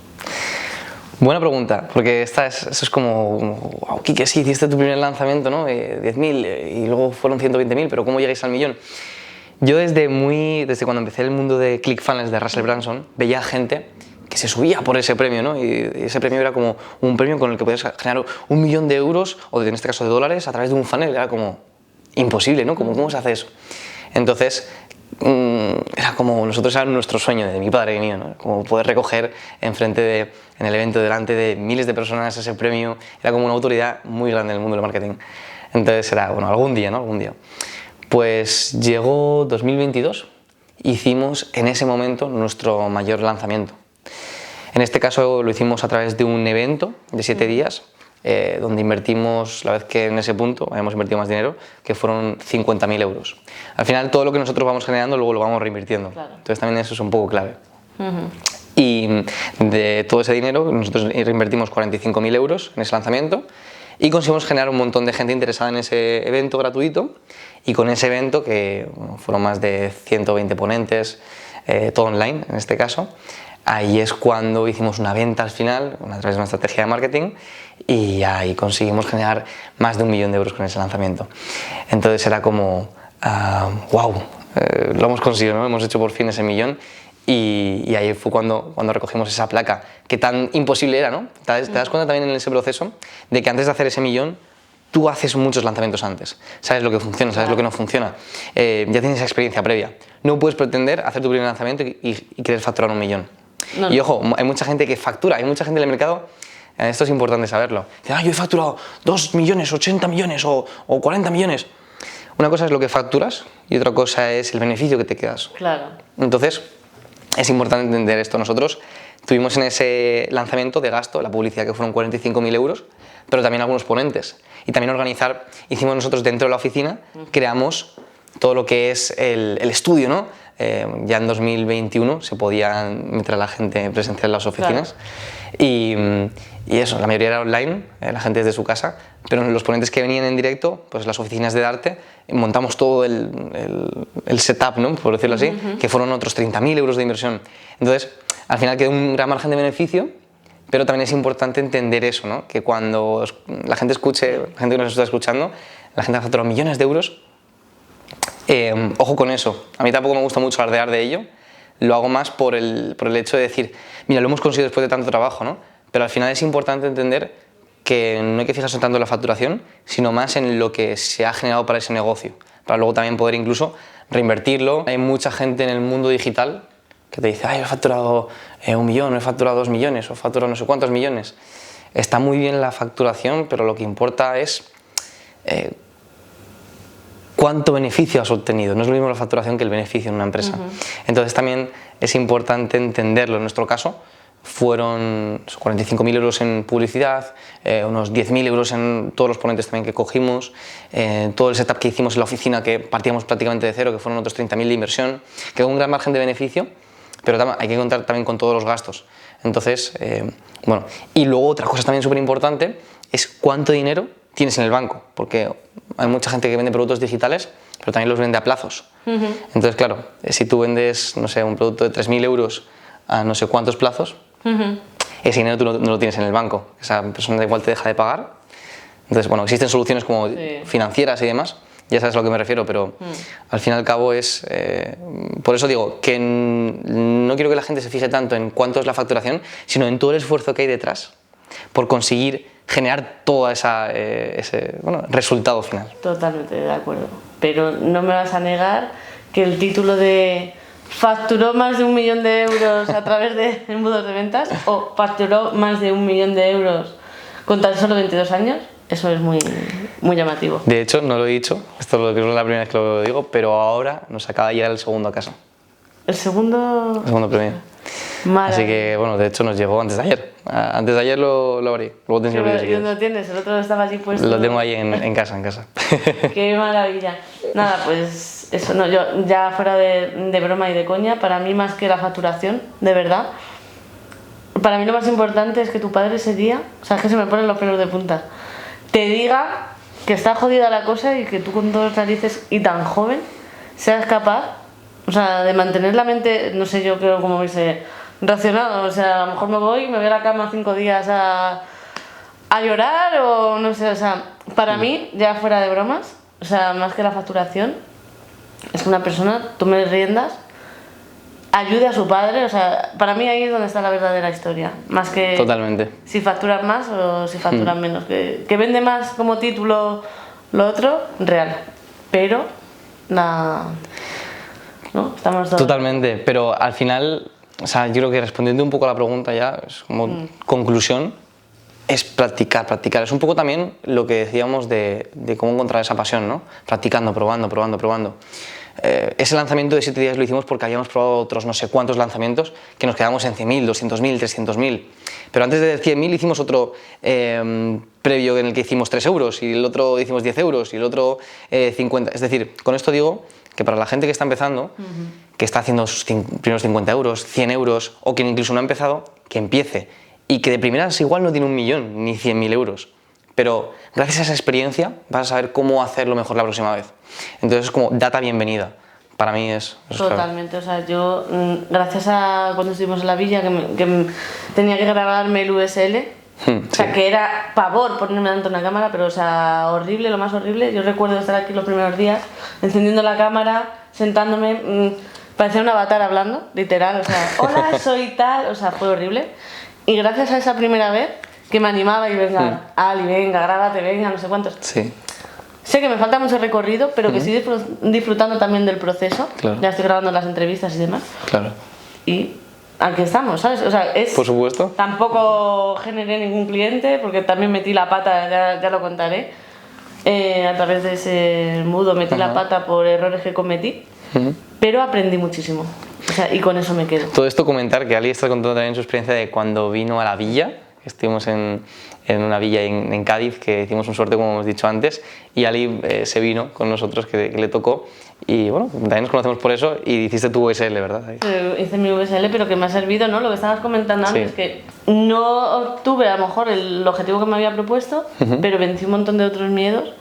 Buena pregunta, porque eso es como, wow, Quique, sí, hiciste tu primer lanzamiento, ¿no? 10.000 y luego fueron 120.000, pero ¿cómo llegáis al millón? Yo desde cuando empecé el mundo de ClickFunnels de Russell Brunson, veía gente que se subía por ese premio, ¿no? Y ese premio era como un premio con el que podías generar 1 millón de euros, o en este caso de dólares, a través de un funnel. Era como imposible, ¿no? ¿Cómo se hace eso? Entonces, era como era nuestro sueño, de mi padre y mío, ¿no? Como poder recoger en el evento, delante de miles de personas ese premio. Era como una autoridad muy grande en el mundo del marketing. Entonces era, bueno, algún día, ¿no? Algún día. Pues llegó 2022, hicimos en ese momento nuestro mayor lanzamiento. En este caso lo hicimos a través de un evento de 7 días, donde invertimos, la vez que en ese punto habíamos invertido más dinero, que fueron 50.000 euros. Al final todo lo que nosotros vamos generando luego lo vamos reinvirtiendo. Claro. Entonces también eso es un poco clave. Y de todo ese dinero nosotros reinvertimos 45.000 euros en ese lanzamiento y conseguimos generar un montón de gente interesada en ese evento gratuito, y con ese evento, que fueron más de 120 ponentes, todo online en este caso, ahí es cuando hicimos una venta al final, a través de una estrategia de marketing, y ahí conseguimos generar más de 1 millón de euros con ese lanzamiento. Entonces era como, wow, lo hemos conseguido, ¿no? Hemos hecho por fin ese millón, y ahí fue cuando recogimos esa placa, que tan imposible era, ¿no? Te das cuenta también en ese proceso de que antes de hacer ese millón, tú haces muchos lanzamientos antes, sabes lo que funciona, sabes lo que no funciona, ya tienes esa experiencia previa. No puedes pretender hacer tu primer lanzamiento y querer facturar 1 millón. No. Y ojo, hay mucha gente que factura, hay mucha gente en el mercado, esto es importante saberlo. Dice, yo he facturado 2 millones, 80 millones o 40 millones. Una cosa es lo que facturas y otra cosa es el beneficio que te quedas. Claro. Entonces, es importante entender esto. Nosotros tuvimos en ese lanzamiento de gasto, la publicidad, que fueron 45.000 euros, pero también algunos ponentes. Y también hicimos nosotros dentro de la oficina, creamos todo lo que es el estudio, ¿no? Ya en 2021 se podía meter a la gente presencial en las oficinas. Claro. Y eso, la mayoría era online, la gente desde su casa, pero los ponentes que venían en directo, pues las oficinas de arte, montamos todo el setup, ¿no? Por decirlo así, que fueron otros 30.000 euros de inversión. Entonces, al final quedó un gran margen de beneficio, pero también es importante entender eso, ¿no? Que cuando la gente escuche, la gente que nos está escuchando, la gente ha facturado millones de euros, ojo con eso. A mí tampoco me gusta mucho alardear de ello, lo hago más por el hecho de decir, mira, lo hemos conseguido después de tanto trabajo, ¿no? Pero al final es importante entender que no hay que fijarse tanto en la facturación, sino más en lo que se ha generado para ese negocio, para luego también poder incluso reinvertirlo. Hay mucha gente en el mundo digital que te dice, he facturado 1 millón, he facturado 2 millones, o he facturado no sé cuántos millones. Está muy bien la facturación, pero lo que importa es cuánto beneficio has obtenido. No es lo mismo la facturación que el beneficio en una empresa. Entonces también es importante entenderlo. En nuestro caso, fueron 45.000 euros en publicidad, unos 10.000 euros en todos los ponentes también que cogimos, todo el setup que hicimos en la oficina, que partíamos prácticamente de cero, que fueron otros 30.000 de inversión, quedó un gran margen de beneficio, pero hay que contar también con todos los gastos. Entonces, bueno, y luego otra cosa también súper importante es cuánto dinero tienes en el banco, porque hay mucha gente que vende productos digitales, pero también los vende a plazos. Entonces, claro, si tú vendes, no sé, un producto de 3.000 euros a no sé cuántos plazos, ese dinero tú no lo tienes en el banco, esa persona igual te deja de pagar. Entonces, bueno, existen soluciones como financieras y demás, ya sabes a lo que me refiero, pero al fin y al cabo es... por eso digo que no quiero que la gente se fije tanto en cuánto es la facturación, sino en todo el esfuerzo que hay detrás por conseguir generar todo ese resultado final. Totalmente de acuerdo. Pero no me vas a negar que el título de facturó más de 1 millón de euros a través de embudos de ventas o facturó más de 1 millón de euros con tan solo 22 años, eso es muy, muy llamativo. De hecho, no lo he dicho, esto es la primera vez que lo digo, pero ahora nos acaba de llegar el segundo a casa. ¿El segundo? El segundo premio. Así que, bueno, de hecho nos llegó antes de ayer. Antes de ayer lo abrí. Luego tienes el vídeo si quieres. ¿Y dónde lo tienes? El otro estaba allí puesto. Lo tengo ahí en casa. Qué maravilla. Nada, pues eso, no, yo ya fuera de broma y de coña, para mí más que la facturación, de verdad, para mí lo más importante es que tu padre ese día, o sea, es que se me ponen los pelos de punta, te diga que está jodida la cosa y que tú con 2 narices y tan joven seas capaz, o sea, de mantener la mente, no sé, yo creo como hubiese racionado, o sea, a lo mejor me voy a la cama 5 días a llorar o no sé, o sea, para mí, ya fuera de bromas, o sea, más que la facturación, es que una persona tome riendas, ayude a su padre, o sea, para mí ahí es donde está la verdadera historia, más que totalmente. Si facturan más o si facturan menos, que vende más como título lo otro, real, pero ¿no? Estamos todos... Totalmente, pero al final, o sea, yo creo que respondiendo un poco a la pregunta ya, es como conclusión, es practicar. Es un poco también lo que decíamos de cómo encontrar esa pasión, ¿no? Practicando, probando. Ese lanzamiento de 7 días lo hicimos porque habíamos probado otros no sé cuántos lanzamientos que nos quedamos en 100.000, 200.000, 300.000. Pero antes de 100.000 hicimos otro previo en el que hicimos 3 euros y el otro hicimos 10 euros y el otro 50. Es decir, con esto digo que para la gente que está empezando, que está haciendo sus primeros 50 euros, 100 euros o que incluso no ha empezado, que empiece. Y que de primeras igual no tiene 1 millón ni 100.000 euros. Pero gracias a esa experiencia vas a saber cómo hacerlo mejor la próxima vez. Entonces es como data bienvenida. Para mí es totalmente, o sea, yo gracias a cuando estuvimos en la villa que tenía que grabarme el USL, o sea, que era pavor ponerme delante de una cámara, pero o sea, horrible, lo más horrible. Yo recuerdo estar aquí los primeros días encendiendo la cámara, sentándome, parecía un avatar hablando, literal, o sea, hola, soy tal, o sea, fue horrible. Y gracias a esa primera vez que me animaba y venga, Ali, venga, grábate, venga, no sé cuántos. Sí. Sé que me falta mucho recorrido, pero que estoy disfrutando también del proceso. Claro. Ya estoy grabando las entrevistas y demás. Claro. Y aquí estamos, ¿sabes? O sea, por supuesto. Tampoco generé ningún cliente, porque también metí la pata, ya lo contaré. A través de ese embudo metí la pata por errores que cometí, pero aprendí muchísimo. O sea, y con eso me quedo. Todo esto comentar que Ali está contando también su experiencia de cuando vino a la villa. Estuvimos en una villa en Cádiz, que hicimos un sorteo como hemos dicho antes, y Ali se vino con nosotros, que le tocó, y bueno, también nos conocemos por eso, y hiciste tu USL, ¿verdad? Hice mi USL, pero que me ha servido, ¿no? Lo que estabas comentando antes, que no obtuve a lo mejor el objetivo que me había propuesto, pero vencí un montón de otros miedos,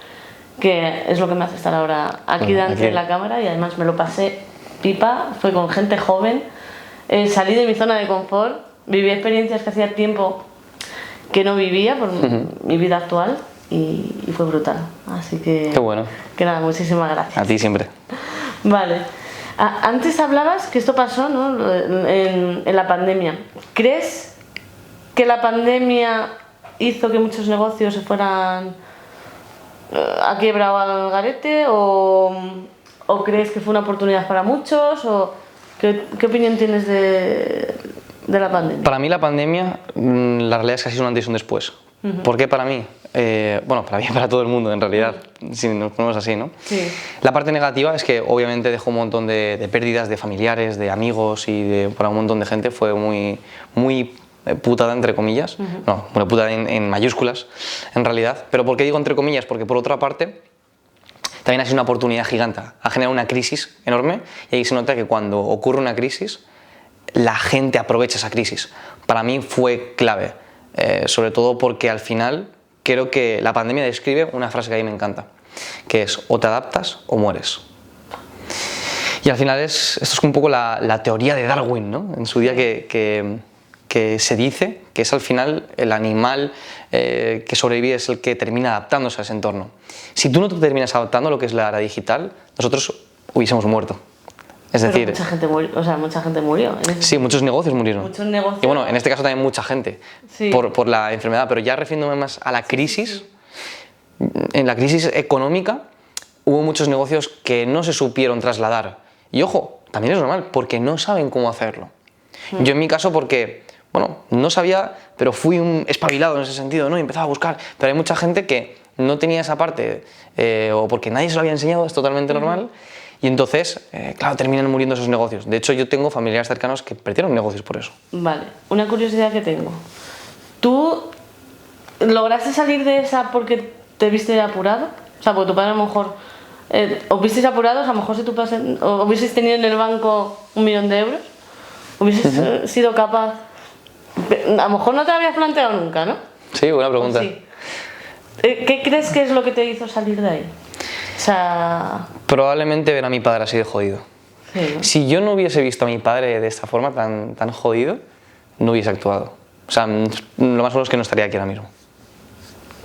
que es lo que me hace estar ahora aquí delante de la cámara, y además me lo pasé pipa, fue con gente joven, salí de mi zona de confort, viví experiencias que hacía tiempo que no vivía por mi vida actual y fue brutal. Así que... Qué bueno. Que nada, muchísimas gracias. A ti siempre. Vale. Antes hablabas que esto pasó, ¿no? en la pandemia. ¿Crees que la pandemia hizo que muchos negocios se fueran a quiebra o al garete? ¿O crees que fue una oportunidad para muchos? ¿O qué opinión tienes de la pandemia? Para mí la pandemia, la realidad es que ha sido un antes y un después. ¿Por qué para mí? Bueno, para mí y para todo el mundo en realidad, si nos ponemos así, ¿no? Sí. La parte negativa es que obviamente dejó un montón de pérdidas de familiares, de amigos y para un montón de gente fue muy putada entre comillas, no, una putada en mayúsculas en realidad, pero ¿por qué digo entre comillas? Porque por otra parte también ha sido una oportunidad gigante, ha generado una crisis enorme y ahí se nota que cuando ocurre una crisis la gente aprovecha esa crisis. Para mí fue clave, sobre todo porque al final creo que la pandemia describe una frase que a mí me encanta, que es o te adaptas o mueres. Y al final esto es un poco la teoría de Darwin, ¿no? En su día que se dice que es al final el animal que sobrevive es el que termina adaptándose a ese entorno. Si tú no te terminas adaptando a lo que es la era digital, nosotros hubiésemos muerto. Es decir, mucha gente murió, mucha gente murió. Sí, muchos negocios murieron. Muchos negocios. Y bueno, en este caso también mucha gente, sí, por la enfermedad, pero ya refiriéndome más a la crisis, en la crisis económica hubo muchos negocios que no se supieron trasladar. Y ojo, también es normal, porque no saben cómo hacerlo. Yo en mi caso porque, bueno, no sabía, pero fui un espabilado en ese sentido, ¿no? Y empezaba a buscar, pero hay mucha gente que no tenía esa parte, o porque nadie se lo había enseñado, es totalmente normal. Y entonces, claro, terminan muriendo esos negocios. De hecho, yo tengo familiares cercanos que perdieron negocios por eso. Vale, una curiosidad que tengo. ¿Tú lograste salir de esa porque te viste apurado? O sea, porque tu padre a lo mejor... ¿os visteis apurados? A lo mejor si tu padre... ¿O hubieseis tenido en el banco 1 millón de euros? ¿Hubieseis sido capaz...? A lo mejor no te lo habías planteado nunca, ¿no? Sí, buena pregunta. Sí. ¿Qué crees que es lo que te hizo salir de ahí? O sea... Probablemente ver a mi padre así de jodido. Sí, ¿no? Si yo no hubiese visto a mi padre de esta forma tan jodido, no hubiese actuado. O sea, lo más seguro es que no estaría aquí ahora mismo.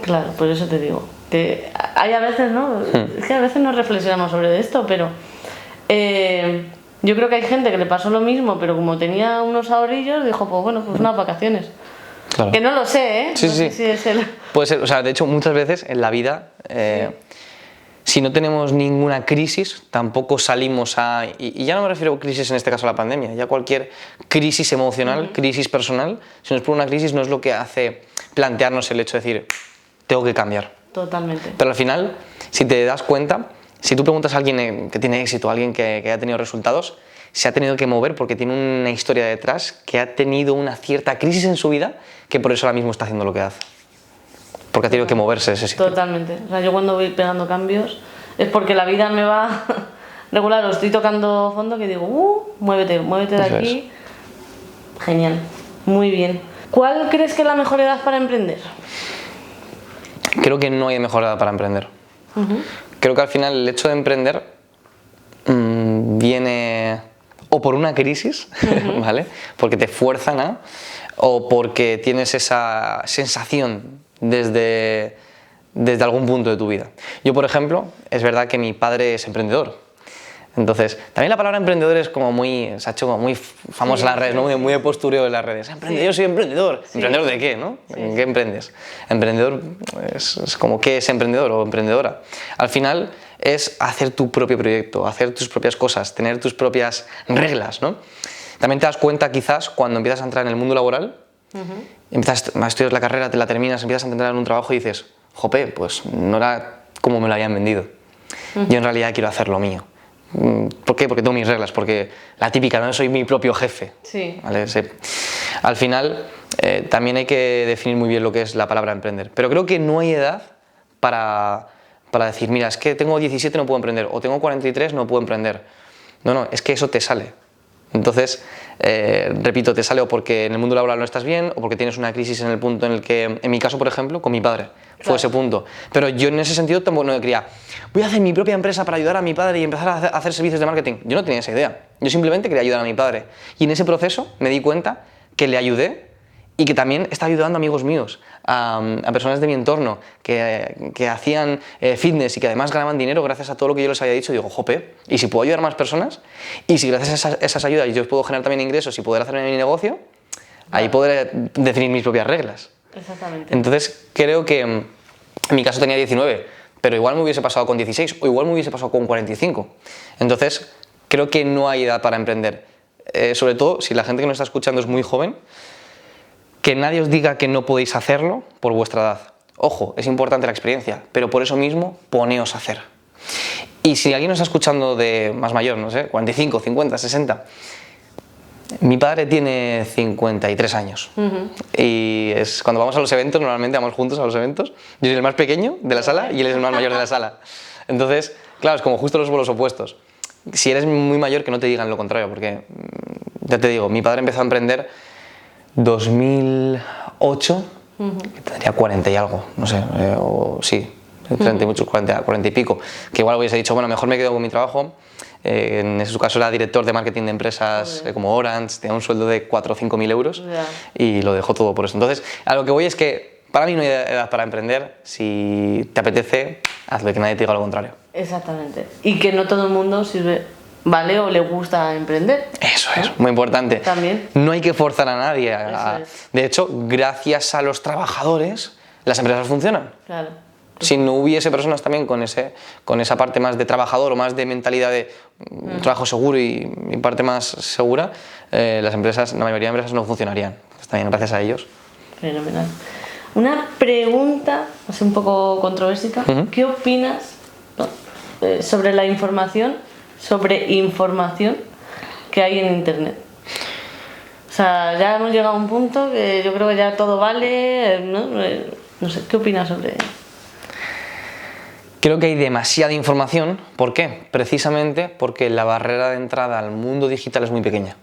Claro, por eso te digo. Que hay a veces, ¿no? Es que a veces no reflexionamos sobre esto, pero yo creo que hay gente que le pasó lo mismo, pero como tenía unos ahorrillos, dijo, pues bueno, pues unas vacaciones. Claro. Que no lo sé, ¿eh? Sí, no sí. sé si es el... Puede ser, o sea, de hecho, muchas veces en la vida, si no tenemos ninguna crisis, tampoco salimos a... Y ya no me refiero a crisis en este caso a la pandemia, ya cualquier crisis emocional, crisis personal, si nos pone una crisis no es lo que hace plantearnos el hecho de decir, tengo que cambiar. Totalmente. Pero al final, si te das cuenta, si tú preguntas a alguien que tiene éxito, a alguien que haya tenido resultados, se ha tenido que mover porque tiene una historia detrás, que ha tenido una cierta crisis en su vida, que por eso ahora mismo está haciendo lo que hace. Porque ha tenido que moverse ese sitio. Totalmente. O sea, yo cuando voy pegando cambios es porque la vida me va regular o estoy tocando fondo que digo, muévete de Eso aquí. Genial. Muy bien. ¿Cuál crees que es la mejor edad para emprender? Creo que no hay mejor edad para emprender. Creo que al final el hecho de emprender viene o por una crisis, ¿vale? Porque te fuerzan a, o porque tienes esa sensación desde algún punto de tu vida. Yo, por ejemplo, es verdad que mi padre es emprendedor. Entonces, también la palabra emprendedor es como se ha hecho como muy famosa en las redes, ¿no? Muy de postureo en las redes. Yo soy emprendedor. Sí. ¿Emprendedor de qué, no? ¿En qué emprendes? Emprendedor es como, ¿qué es emprendedor o emprendedora? Al final es hacer tu propio proyecto, hacer tus propias cosas, tener tus propias reglas, ¿no? También te das cuenta quizás cuando empiezas a entrar en el mundo laboral, empiezas a estudiar la carrera, te la terminas, empiezas a entrar en un trabajo y dices, jope, pues no era como me lo habían vendido. Yo en realidad quiero hacer lo mío. ¿Por qué? Porque tengo mis reglas, porque la típica, no soy mi propio jefe. Sí. ¿Vale? Sí. Al final, también hay que definir muy bien lo que es la palabra emprender. Pero creo que no hay edad para decir, mira, es que tengo 17 no puedo emprender, o tengo 43 no puedo emprender. No, es que eso te sale. Entonces, repito, te sale o porque en el mundo laboral no estás bien, o porque tienes una crisis en el punto en el que, en mi caso, por ejemplo, con mi padre, fue ese punto. Pero yo en ese sentido tampoco no quería, voy a hacer mi propia empresa para ayudar a mi padre y empezar a hacer servicios de marketing. Yo no tenía esa idea. Yo simplemente quería ayudar a mi padre. Y en ese proceso me di cuenta que le ayudé y que también estaba ayudando a amigos míos, a personas de mi entorno que hacían fitness y que además ganaban dinero gracias a todo lo que yo les había dicho. Digo, jope, y si puedo ayudar a más personas y si gracias a esas ayudas yo puedo generar también ingresos y poder hacer mi negocio, ahí podré definir mis propias reglas. Exactamente. Entonces creo que en mi caso tenía 19, pero igual me hubiese pasado con 16 o igual me hubiese pasado con 45. Entonces creo que no hay edad para emprender. Sobre todo si la gente que nos está escuchando es muy joven, que nadie os diga que no podéis hacerlo por vuestra edad. Ojo, es importante la experiencia, pero por eso mismo poneos a hacer. Y si alguien nos está escuchando de más mayor, no sé, 45, 50, 60, Mi padre tiene 53 años y cuando vamos a los eventos, normalmente vamos juntos a los eventos. Yo soy el más pequeño de la sala y él es el más mayor de la sala. Entonces, claro, es como justo los polos opuestos. Si eres muy mayor, que no te digan lo contrario, porque ya te digo, mi padre empezó a emprender 2008, que tendría 40 y algo, no sé, o sí, 30 y muchos, 40 y pico, que igual hubiese dicho, bueno, mejor me quedo con mi trabajo. En su caso era director de marketing de empresas como Orange, tenía un sueldo de 4 o 5 mil euros y lo dejó todo por eso. Entonces, a lo que voy es que para mí no hay edad para emprender. Si te apetece, hazlo, que nadie te diga lo contrario. Exactamente. Y que no todo el mundo vale o le gusta emprender. Eso es, muy importante. También. No hay que forzar a nadie. De hecho, gracias a los trabajadores, las empresas funcionan. Claro. Si no hubiese personas también con esa parte más de trabajador o más de mentalidad de trabajo seguro y parte más segura, las empresas, la mayoría de empresas no funcionarían. Pues también gracias a ellos. Fenomenal. Una pregunta, así un poco controversial. ¿Qué opinas sobre la información, que hay en Internet? O sea, ya hemos llegado a un punto que yo creo que ya todo vale, ¿no? No sé, ¿qué opinas sobre ello? Creo que hay demasiada información. ¿Por qué? Precisamente porque la barrera de entrada al mundo digital es muy pequeña.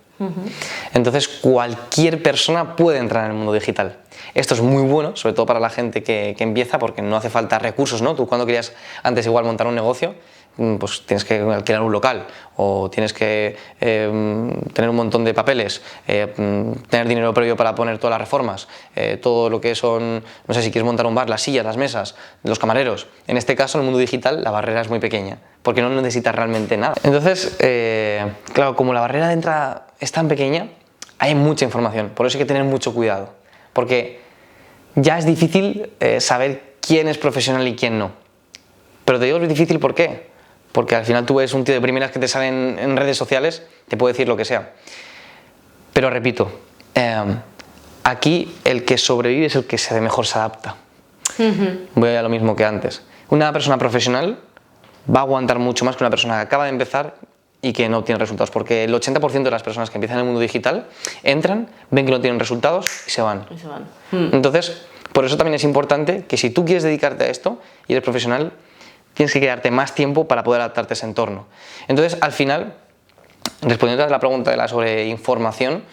Entonces cualquier persona puede entrar en el mundo digital. Esto es muy bueno, sobre todo para la gente que empieza, porque no hace falta recursos, ¿no? Tú cuando querías antes igual montar un negocio, pues tienes que alquilar un local o tienes que tener un montón de papeles, tener dinero previo para poner todas las reformas, todo lo que son, no sé, si quieres montar un bar, las sillas, las mesas, los camareros. En este caso, en el mundo digital, la barrera es muy pequeña, porque no necesitas realmente nada. Entonces, claro, como la barrera de entrada es tan pequeña, hay mucha información, por eso hay que tener mucho cuidado, porque ya es difícil saber quién es profesional y quién no. Pero te digo que es difícil, ¿por qué? Porque al final tú ves un tío de primeras que te sale en redes sociales, te puede decir lo que sea. Pero repito, aquí el que sobrevive es el que mejor se adapta. Voy a lo mismo que antes. Una persona profesional va a aguantar mucho más que una persona que acaba de empezar y que no tiene resultados, porque el 80% de las personas que empiezan en el mundo digital entran, ven que no tienen resultados y se van. Entonces, por eso también es importante que si tú quieres dedicarte a esto y eres profesional, tienes que quedarte más tiempo para poder adaptarte a ese entorno. Entonces, al final, respondiendo a la pregunta sobre información,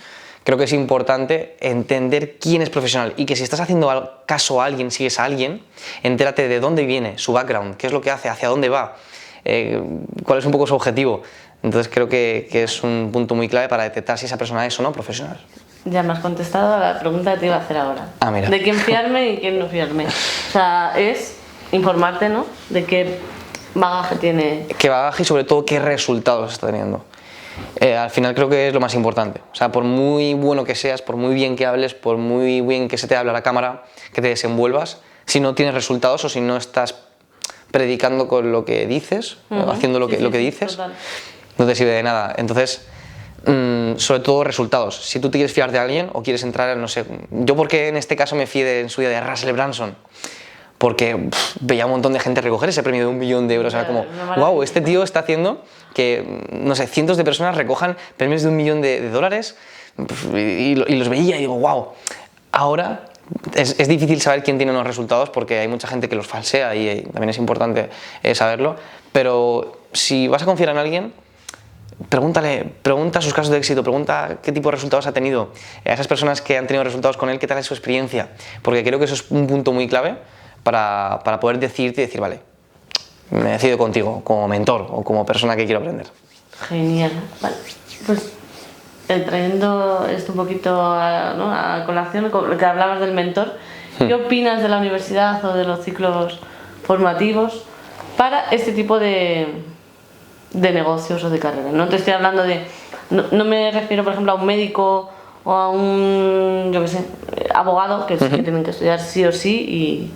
creo que es importante entender quién es profesional y que si estás haciendo caso a alguien, sigues a alguien, entérate de dónde viene, su background, qué es lo que hace, hacia dónde va, cuál es un poco su objetivo. Entonces creo que es un punto muy clave para detectar si esa persona es o no profesional. Ya me has contestado a la pregunta que te iba a hacer ahora. Ah, mira. De quién fiarme y quién no fiarme. O sea, es informarte, ¿no? De qué bagaje tiene. Qué bagaje y sobre todo qué resultados está teniendo. Al final creo que es lo más importante. O sea, por muy bueno que seas, por muy bien que hables, por muy bien que se te hable a la cámara, que te desenvuelvas, si no tienes resultados o si no estás predicando con lo que dices, haciendo lo que dices, total, no te sirve de nada. Entonces, sobre todo resultados. Si tú te quieres fiar de alguien o quieres entrar, no sé, yo porque en este caso me fié en su día de Russell Brunson, porque veía un montón de gente recoger ese premio de 1 millón de euros, era como, wow, este tío está haciendo que, no sé, cientos de personas recojan premios de 1 millón de dólares y los veía y digo, wow. Ahora es difícil saber quién tiene unos resultados porque hay mucha gente que los falsea y también es importante saberlo, pero si vas a confiar en alguien, pregunta sus casos de éxito, pregunta qué tipo de resultados ha tenido, a esas personas que han tenido resultados con él, qué tal es su experiencia, porque creo que eso es un punto muy clave para poder decidirte y decir, vale, me decido contigo como mentor o como persona que quiero aprender. Genial, vale, pues trayendo esto un poquito a colación, lo que hablabas del mentor, ¿qué opinas de la universidad o de los ciclos formativos para este tipo de negocios o de carreras? No te estoy hablando de, no me refiero por ejemplo a un médico o a un, yo qué sé, abogado, que sí que tienen que estudiar sí o sí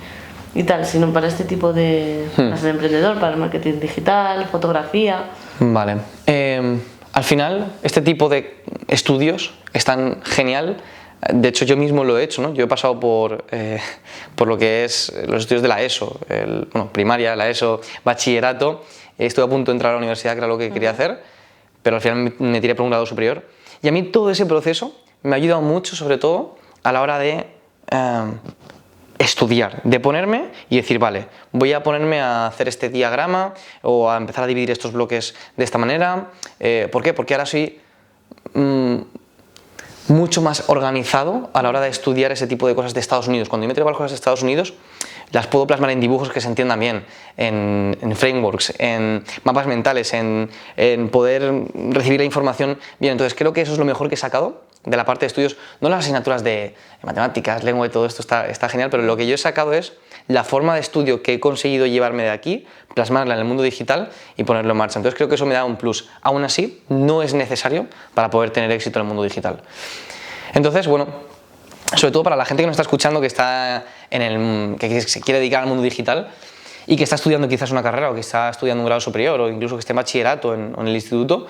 y tal, sino para este tipo de, para ser emprendedor, para el marketing digital, fotografía. Vale. Al final, este tipo de estudios están genial. De hecho, yo mismo lo he hecho, ¿no? Yo he pasado por lo que es los estudios de la ESO, primaria, la ESO, bachillerato. Estuve a punto de entrar a la universidad, que era lo que quería hacer, pero al final me tiré por un grado superior. Y a mí todo ese proceso me ha ayudado mucho, sobre todo a la hora de estudiar, de ponerme y decir, vale, voy a ponerme a hacer este diagrama o a empezar a dividir estos bloques de esta manera. ¿Por qué? Porque ahora soy mucho más organizado a la hora de estudiar ese tipo de cosas de Estados Unidos. Cuando yo me traigo las cosas de Estados Unidos, las puedo plasmar en dibujos que se entiendan bien, en frameworks, en mapas mentales, en poder recibir la información bien. Entonces creo que eso es lo mejor que he sacado de la parte de estudios, no las asignaturas de matemáticas, lengua y todo esto está genial, pero lo que yo he sacado es la forma de estudio que he conseguido llevarme de aquí, plasmarla en el mundo digital y ponerlo en marcha. Entonces creo que eso me da un plus. Aún así, no es necesario para poder tener éxito en el mundo digital. Entonces, bueno, sobre todo para la gente que nos está escuchando, que que se quiere dedicar al mundo digital y que está estudiando quizás una carrera o que está estudiando un grado superior o incluso que esté en bachillerato en el instituto,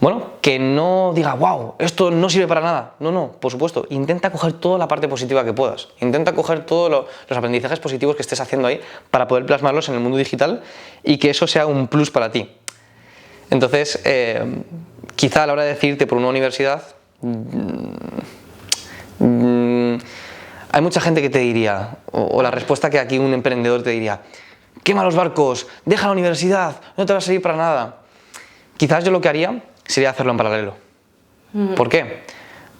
bueno, que no diga, wow, esto no sirve para nada. No, por supuesto, intenta coger toda la parte positiva que puedas. Intenta coger todos los aprendizajes positivos que estés haciendo ahí para poder plasmarlos en el mundo digital y que eso sea un plus para ti. Entonces, quizá a la hora de decidirte por una universidad, hay mucha gente que te diría, o la respuesta que aquí un emprendedor te diría, quema los barcos, deja la universidad, no te va a servir para nada. Quizás yo lo que haría sería hacerlo en paralelo. ¿Por qué?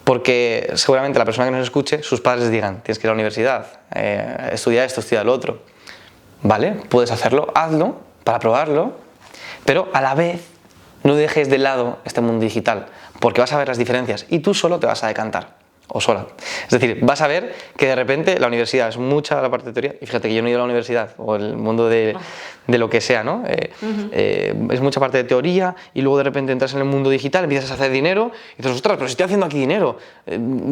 Porque seguramente la persona que nos escuche, sus padres les digan, tienes que ir a la universidad, estudia esto, estudia lo otro. Vale, puedes hacerlo, hazlo para probarlo, pero a la vez no dejes de lado este mundo digital, porque vas a ver las diferencias y tú solo te vas a decantar. O sola. Es decir, vas a ver que de repente la universidad es mucha la parte de teoría, y fíjate que yo no he ido a la universidad, o el mundo de lo que sea, ¿no? Es mucha parte de teoría, y luego de repente entras en el mundo digital, empiezas a hacer dinero, y dices, ostras, pero si estoy haciendo aquí dinero.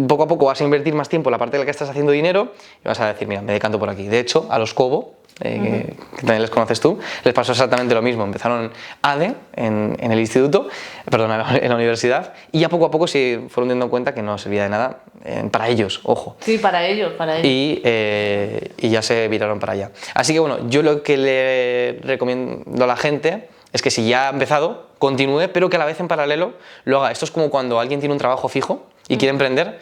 Poco a poco vas a invertir más tiempo en la parte en la que estás haciendo dinero, y vas a decir, mira, me decanto por aquí. De hecho, a los Cobo, que también les conoces tú, les pasó exactamente lo mismo. Empezaron ADE en el instituto, perdón, en la universidad, y ya poco a poco se fueron dando cuenta que no servía de nada para ellos, ojo. Sí, para ellos. Y ya se viraron para allá. Así que bueno, yo lo que le recomiendo a la gente es que si ya ha empezado, continúe, pero que a la vez en paralelo lo haga. Esto es como cuando alguien tiene un trabajo fijo y quiere emprender,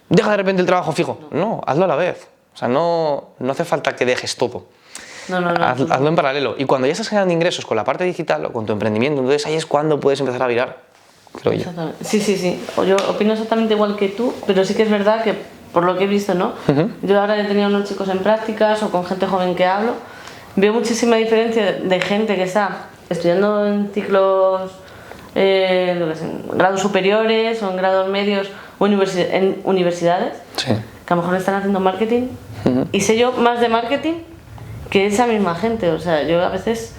deja de repente el trabajo fijo. No, hazlo a la vez. O sea, no hace falta que dejes todo. No. Hazlo en paralelo. Y cuando ya estás generando ingresos con la parte digital o con tu emprendimiento, entonces ahí es cuando puedes empezar a virar, creo yo. Sí. Yo opino exactamente igual que tú, pero sí que es verdad que, por lo que he visto, ¿no? Yo ahora he tenido unos chicos en prácticas o con gente joven que hablo, veo muchísima diferencia de gente que está estudiando en ciclos, en grados superiores o en grados medios o en universidades, Sí. que a lo mejor están haciendo marketing, y sé yo más de marketing que esa misma gente. O sea, yo a veces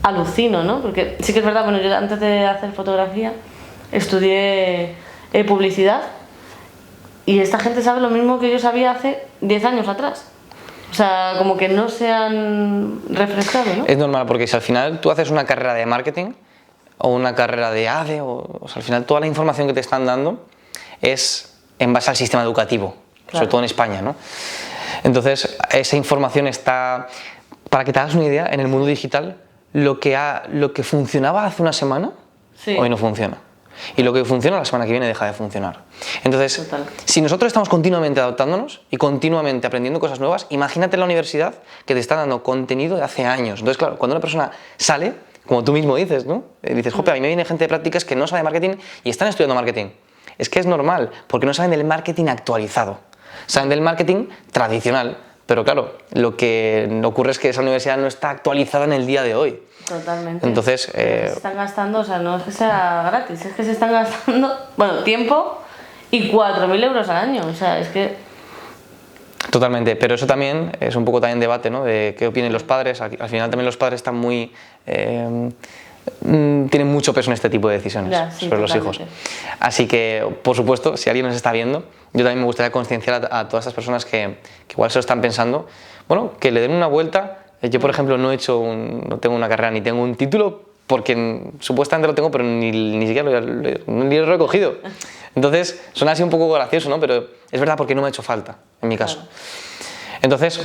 alucino, ¿no? Porque sí que es verdad, bueno, yo antes de hacer fotografía estudié publicidad, y esta gente sabe lo mismo que yo sabía hace 10 años atrás. O sea, como que no se han refrescado, ¿no? Es normal, porque si al final tú haces una carrera de marketing o una carrera de ADE, o sea, al final toda la información que te están dando es en base al sistema educativo, Claro. sobre todo en España, ¿no? Entonces, esa información está, para que te hagas una idea, en el mundo digital, lo que funcionaba hace una semana, Sí. hoy no funciona. Y lo que funciona la semana que viene deja de funcionar. Entonces, Total. si nosotros estamos continuamente adaptándonos y continuamente aprendiendo cosas nuevas, imagínate en la universidad que te está dando contenido de hace años. Entonces, claro, cuando una persona sale, como tú mismo dices, ¿no? Dices, jope, a mí me viene gente de prácticas que no sabe marketing y están estudiando marketing. Es que es normal, porque no saben del marketing actualizado. Saben del marketing tradicional, pero claro, lo que ocurre es que esa universidad no está actualizada en el día de hoy. Totalmente. Entonces, se están gastando, o sea, no es que sea gratis, es que se están gastando, bueno, tiempo y 4.000 euros al año. O sea, es que... Totalmente, pero eso también es un poco también debate, ¿no? De qué opinen los padres. Al final también los padres están muy... tienen mucho peso en este tipo de decisiones sobre los hijos. Así que, por supuesto, si alguien nos está viendo, yo también me gustaría concienciar a todas estas personas que igual se lo están pensando, bueno, que le den una vuelta. Yo, por ejemplo, no tengo una carrera ni tengo un título, porque supuestamente lo tengo, pero ni siquiera ni lo he recogido. Entonces, suena así un poco gracioso, ¿no? Pero es verdad, porque no me ha hecho falta, en mi caso. Entonces,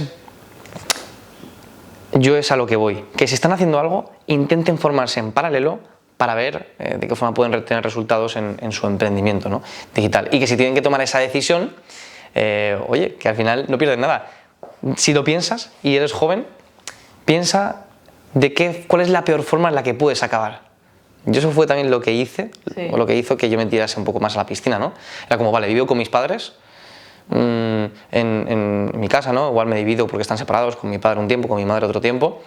yo es a lo que voy. Que si están haciendo algo, intenten formarse en paralelo para ver de qué forma pueden tener resultados en su emprendimiento, ¿no? Digital. Y que si tienen que tomar esa decisión, oye, que al final no pierden nada. Si lo piensas y eres joven, piensa cuál es la peor forma en la que puedes acabar. Yo eso fue también lo que hice, Sí. o lo que hizo que yo me tirase un poco más a la piscina, ¿no? Era como, vale, vivo con mis padres, en mi casa, ¿no? Igual me divido porque están separados, con mi padre un tiempo, con mi madre otro tiempo.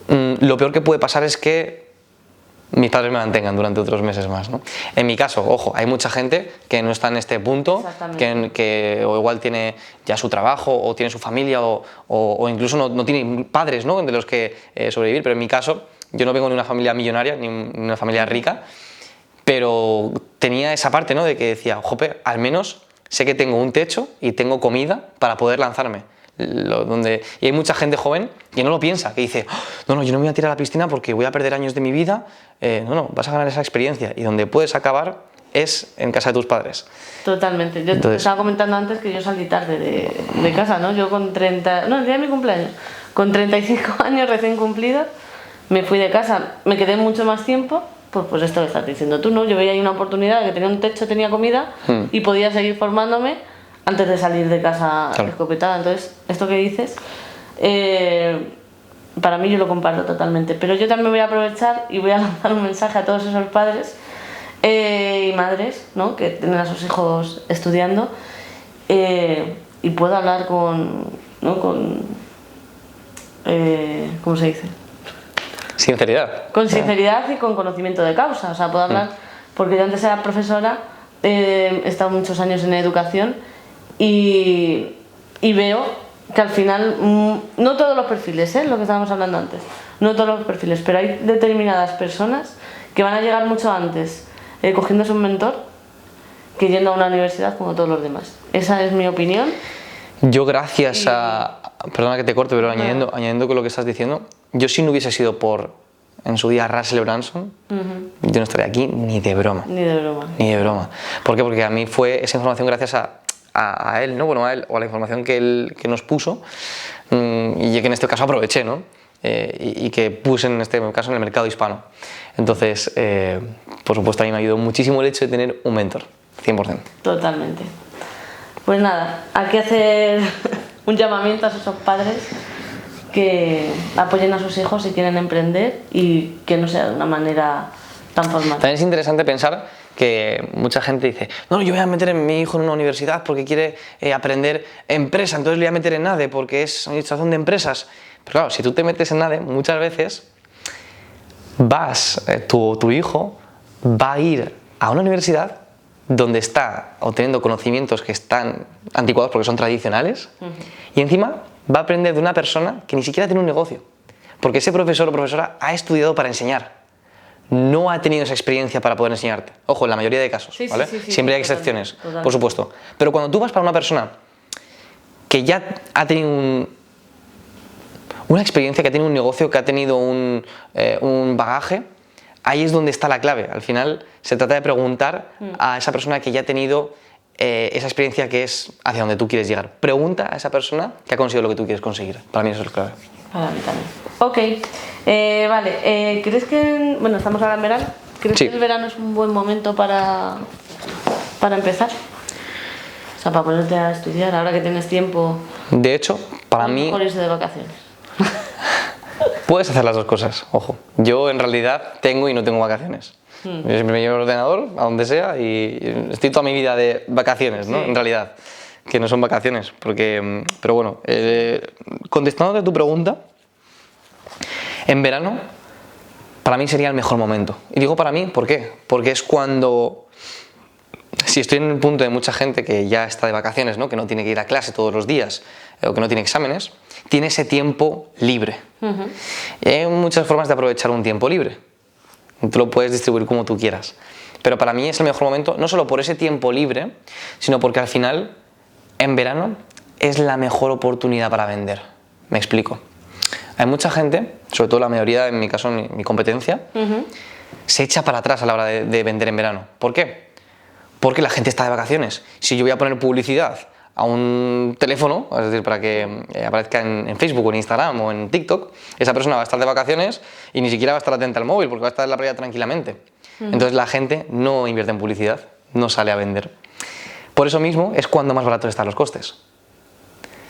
Lo peor que puede pasar es que mis padres me mantengan durante otros meses más, ¿no? En mi caso, ojo, hay mucha gente que no está en este punto, que o igual tiene ya su trabajo, o tiene su familia, o incluso no tiene padres, ¿no? De los que sobrevivir, pero en mi caso, yo no vengo de una familia millonaria, ni una familia rica, pero tenía esa parte, ¿no? De que decía, jope, al menos sé que tengo un techo y tengo comida para poder lanzarme. Y hay mucha gente joven que no lo piensa, que dice, no, yo no me voy a tirar a la piscina porque voy a perder años de mi vida. No, vas a ganar esa experiencia, y donde puedes acabar es en casa de tus padres. Totalmente. Yo te estaba comentando antes que yo salí tarde de casa, ¿no? Yo con 30... No, el día de mi cumpleaños. Con 35 años recién cumplidos, me fui de casa. Me quedé mucho más tiempo, pues esto que estás diciendo tú, ¿no? Yo veía ahí una oportunidad de que tenía un techo, tenía comida y podía seguir formándome antes de salir de casa escopetada. Entonces, esto que dices, para mí yo lo comparto totalmente. Pero yo también voy a aprovechar y voy a lanzar un mensaje a todos esos padres y madres, ¿no? Que tienen a sus hijos estudiando, y puedo hablar ¿cómo se dice? Sinceridad. Con sinceridad y con conocimiento de causa. O sea, puedo hablar, porque yo antes era profesora, he estado muchos años en educación y veo que al final, no todos los perfiles, lo que estábamos hablando antes, no todos los perfiles, pero hay determinadas personas que van a llegar mucho antes cogiéndose un mentor que yendo a una universidad como todos los demás. Esa es mi opinión. Yo gracias perdona que te corte, pero añadiendo con lo que estás diciendo, yo si no hubiese sido por, en su día, Russell Brunson, yo no estaría aquí ni de broma. Ni de broma. Ni de broma. ¿Por qué? Porque a mí fue esa información gracias a él, ¿no? Bueno, a él, o a la información que nos puso, y que en este caso aproveché, ¿no? Y que puse en este caso en el mercado hispano. Entonces, por supuesto, a mí me ayudó muchísimo el hecho de tener un mentor, 100%. Totalmente. Pues nada, hay que hacer un llamamiento a esos padres que apoyen a sus hijos si quieren emprender y que no sea de una manera tan formal. También es interesante pensar que mucha gente dice, no, yo voy a meter a mi hijo en una universidad porque quiere aprender empresa, entonces le voy a meter en ADE porque es administración de empresas. Pero claro, si tú te metes en ADE, muchas veces tu hijo va a ir a una universidad donde está obteniendo conocimientos que están anticuados porque son tradicionales, y encima va a aprender de una persona que ni siquiera tiene un negocio, porque ese profesor o profesora ha estudiado para enseñar, no ha tenido esa experiencia para poder enseñarte. Ojo, en la mayoría de casos, ¿vale? Siempre hay excepciones, por supuesto. Pero cuando tú vas para una persona que ya ha tenido una experiencia, que ha tenido un negocio, que ha tenido un bagaje, ahí es donde está la clave. Al final se trata de preguntar a esa persona que ya ha tenido esa experiencia, que es hacia donde tú quieres llegar. Pregunta a esa persona que ha conseguido lo que tú quieres conseguir. Para mí eso es clave. Para mí también. Ok, vale. ¿Crees que, bueno, estamos ahora en verano? ¿Crees que el verano es un buen momento para empezar? O sea, para ponerte a estudiar ahora que tienes tiempo. De hecho, para mí... mejor irse de vacaciones. Puedes hacer las dos cosas, ojo. Yo en realidad tengo y no tengo vacaciones. Yo siempre me llevo el ordenador a donde sea y estoy toda mi vida de vacaciones, ¿no? En realidad, que no son vacaciones, porque... Pero bueno, contestando a tu pregunta, en verano para mí sería el mejor momento. Y digo para mí, ¿por qué? Porque es cuando... Si estoy en el punto de mucha gente que ya está de vacaciones, ¿no? Que no tiene que ir a clase todos los días, o que no tiene exámenes, tiene ese tiempo libre. Y hay muchas formas de aprovechar un tiempo libre. Tú lo puedes distribuir como tú quieras. Pero para mí es el mejor momento, no solo por ese tiempo libre, sino porque al final, en verano, es la mejor oportunidad para vender. Me explico. Hay mucha gente, sobre todo la mayoría, en mi caso, mi competencia, se echa para atrás a la hora de vender en verano. ¿Por qué? Porque la gente está de vacaciones. Si yo voy a poner publicidad a un teléfono, es decir, para que aparezca en Facebook o en Instagram o en TikTok, esa persona va a estar de vacaciones y ni siquiera va a estar atenta al móvil porque va a estar en la playa tranquilamente. Entonces la gente no invierte en publicidad, no sale a vender. Por eso mismo es cuando más baratos están los costes.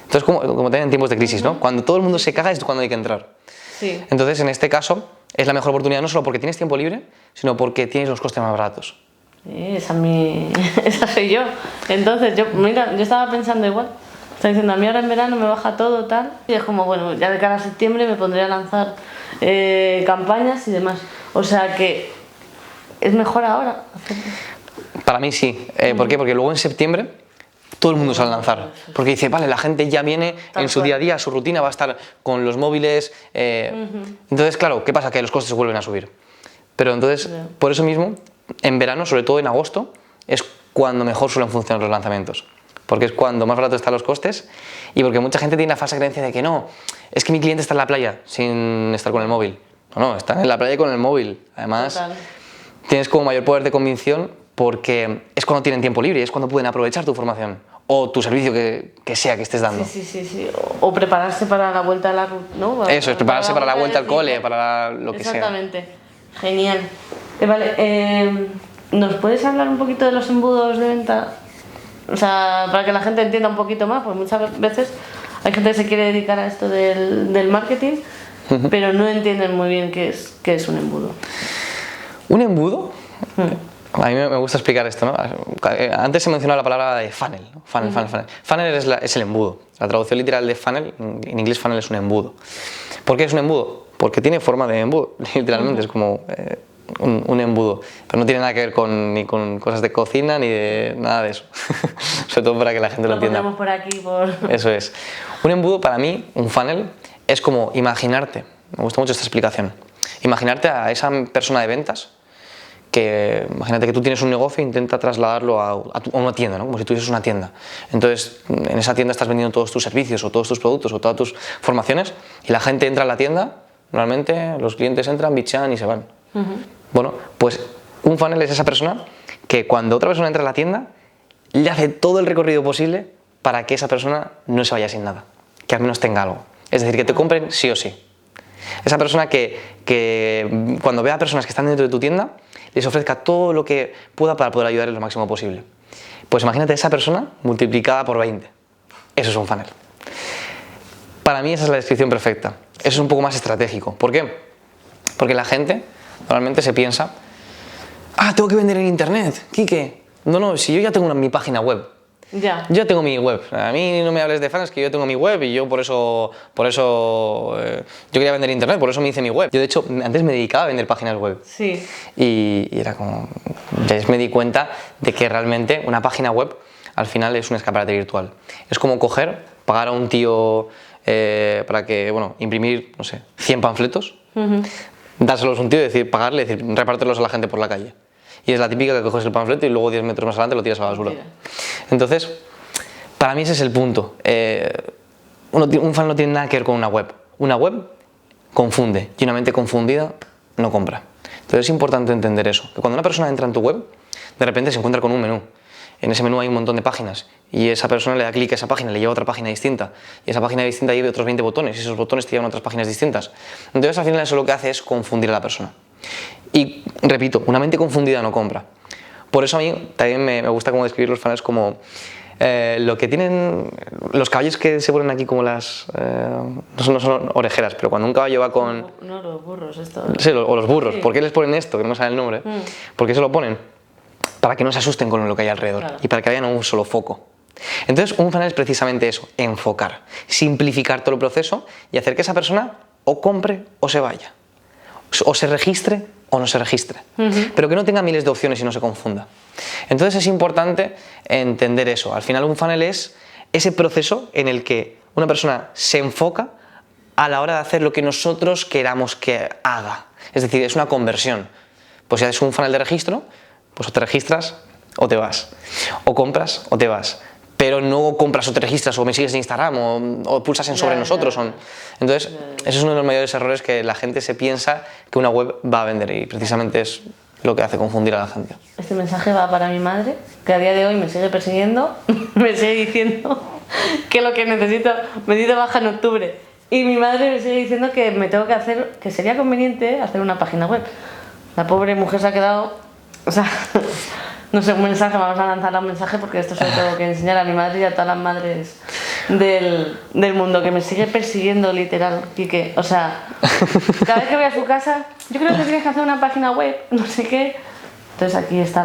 Entonces, como también en tiempos de crisis, ¿no? Cuando todo el mundo se caga es cuando hay que entrar. Sí. Entonces, en este caso, es la mejor oportunidad no solo porque tienes tiempo libre, sino porque tienes los costes más baratos. Sí, esa soy yo. Entonces, mira, yo estaba pensando igual. Está diciendo, a mí ahora en verano me baja todo, tal. Y es como, bueno, ya de cara a septiembre me pondré a lanzar campañas y demás. O sea que es mejor ahora hacerlo. Para mí sí. ¿Por qué? Porque luego en septiembre todo el mundo sale a lanzar. Porque dice, vale, la gente ya viene en su día a día, su rutina va a estar con los móviles. Entonces, claro, ¿qué pasa? Que los costes vuelven a subir. Pero entonces, por eso mismo, en verano, sobre todo en agosto, es cuando mejor suelen funcionar los lanzamientos. Porque es cuando más barato están los costes y porque mucha gente tiene la falsa creencia de que no, es que mi cliente está en la playa sin estar con el móvil. No, está en la playa con el móvil. Además, tienes como mayor poder de convicción porque es cuando tienen tiempo libre y es cuando pueden aprovechar tu formación o tu servicio que sea que estés dando. Sí. O prepararse para la vuelta a la ruta, ¿no? Eso, es prepararse para la vuelta al cole, para lo que sea. Exactamente. Genial. Vale, ¿nos puedes hablar un poquito de los embudos de venta? O sea, para que la gente entienda un poquito más, porque muchas veces hay gente que se quiere dedicar a esto del marketing, pero no entienden muy bien qué es un embudo. ¿Un embudo? A mí me gusta explicar esto, ¿no? Antes se mencionaba la palabra de funnel, ¿no? Funnel. Funnel es el embudo. La traducción literal de funnel, en inglés funnel es un embudo. ¿Por qué es un embudo? Porque tiene forma de embudo, literalmente, es como un embudo. Pero no tiene nada que ver ni con cosas de cocina ni de nada de eso. Sobre todo para que la gente lo entienda. Lo por aquí, Eso es. Un embudo, para mí, un funnel, es como imaginarte, me gusta mucho esta explicación, imaginarte a esa persona de ventas que, imagínate que tú tienes un negocio e intenta trasladarlo a una tienda, ¿no? Como si tuvieses una tienda. Entonces, en esa tienda estás vendiendo todos tus servicios o todos tus productos o todas tus formaciones y la gente entra a la tienda, normalmente los clientes entran, bichean y se van. Bueno, pues un funnel es esa persona que cuando otra persona entra a la tienda le hace todo el recorrido posible para que esa persona no se vaya sin nada, que al menos tenga algo. Es decir, que te compren sí o sí. Esa persona que cuando vea a personas que están dentro de tu tienda les ofrezca todo lo que pueda para poder ayudarles lo máximo posible. Pues imagínate esa persona multiplicada por 20. Eso es un funnel. Para mí esa es la descripción perfecta. Eso es un poco más estratégico. ¿Por qué? Porque la gente normalmente se piensa, tengo que vender en internet, Quique. No, si yo ya tengo mi página web. Ya. Yo ya tengo mi web. A mí no me hables de funnels, que yo tengo mi web y yo por eso yo quería vender internet, por eso me hice mi web. Yo de hecho antes me dedicaba a vender páginas web. Sí. Y era como, entonces me di cuenta de que realmente una página web al final es un escaparate virtual. Es como pagar a un tío para que, imprimir, no sé, 100 panfletos, dárselos a un tío y pagarle, repártelos a la gente por la calle. Y es la típica que coges el panfleto y luego 10 metros más adelante lo tiras a la basura. Entonces, para mí ese es el punto. Un funnel no tiene nada que ver con una web. Una web confunde y una mente confundida no compra. Entonces es importante entender eso. Que cuando una persona entra en tu web, de repente se encuentra con un menú. En ese menú hay un montón de páginas y esa persona le da clic a esa página, le lleva a otra página distinta y esa página distinta lleva otros 20 botones y esos botones te llevan a otras páginas distintas. Entonces al final eso lo que hace es confundir a la persona. Y repito, una mente confundida no compra. Por eso a mí también me gusta como describir los funnels como lo que tienen los caballos que se ponen aquí como las no son orejeras, pero cuando un caballo va con... No, los burros, esto. Sí, o los burros. Sí. ¿Por qué les ponen esto? Que no me sale el nombre. ¿Por qué se lo ponen? Para que no se asusten con lo que hay alrededor, claro, y para que vayan a un solo foco. Entonces un funnel es precisamente eso, enfocar, simplificar todo el proceso y hacer que esa persona o compre o se vaya, o se registre o no se registre, pero que no tenga miles de opciones y no se confunda. Entonces es importante entender eso. Al final un funnel es ese proceso en el que una persona se enfoca a la hora de hacer lo que nosotros queramos que haga. Es decir, es una conversión. Pues si es un funnel de registro, pues o te registras o te vas, o compras o te vas, pero no compras o te registras o me sigues en Instagram o pulsas en sobre nosotros. Entonces, ese es uno de los mayores errores, que la gente se piensa que una web va a vender y precisamente es lo que hace confundir a la gente. Este mensaje va para mi madre, que a día de hoy me sigue persiguiendo, me sigue diciendo que lo que necesito, me di de baja en octubre, y mi madre me sigue diciendo que me tengo que hacer, que sería conveniente hacer una página web. La pobre mujer se ha quedado, o sea, no sé, un mensaje, vamos a lanzar un mensaje porque esto se lo tengo que enseñar a mi madre y a todas las madres del mundo, que me sigue persiguiendo literal, Quique. O sea, cada vez que voy a su casa, yo creo que tienes que hacer una página web, no sé qué. Entonces aquí está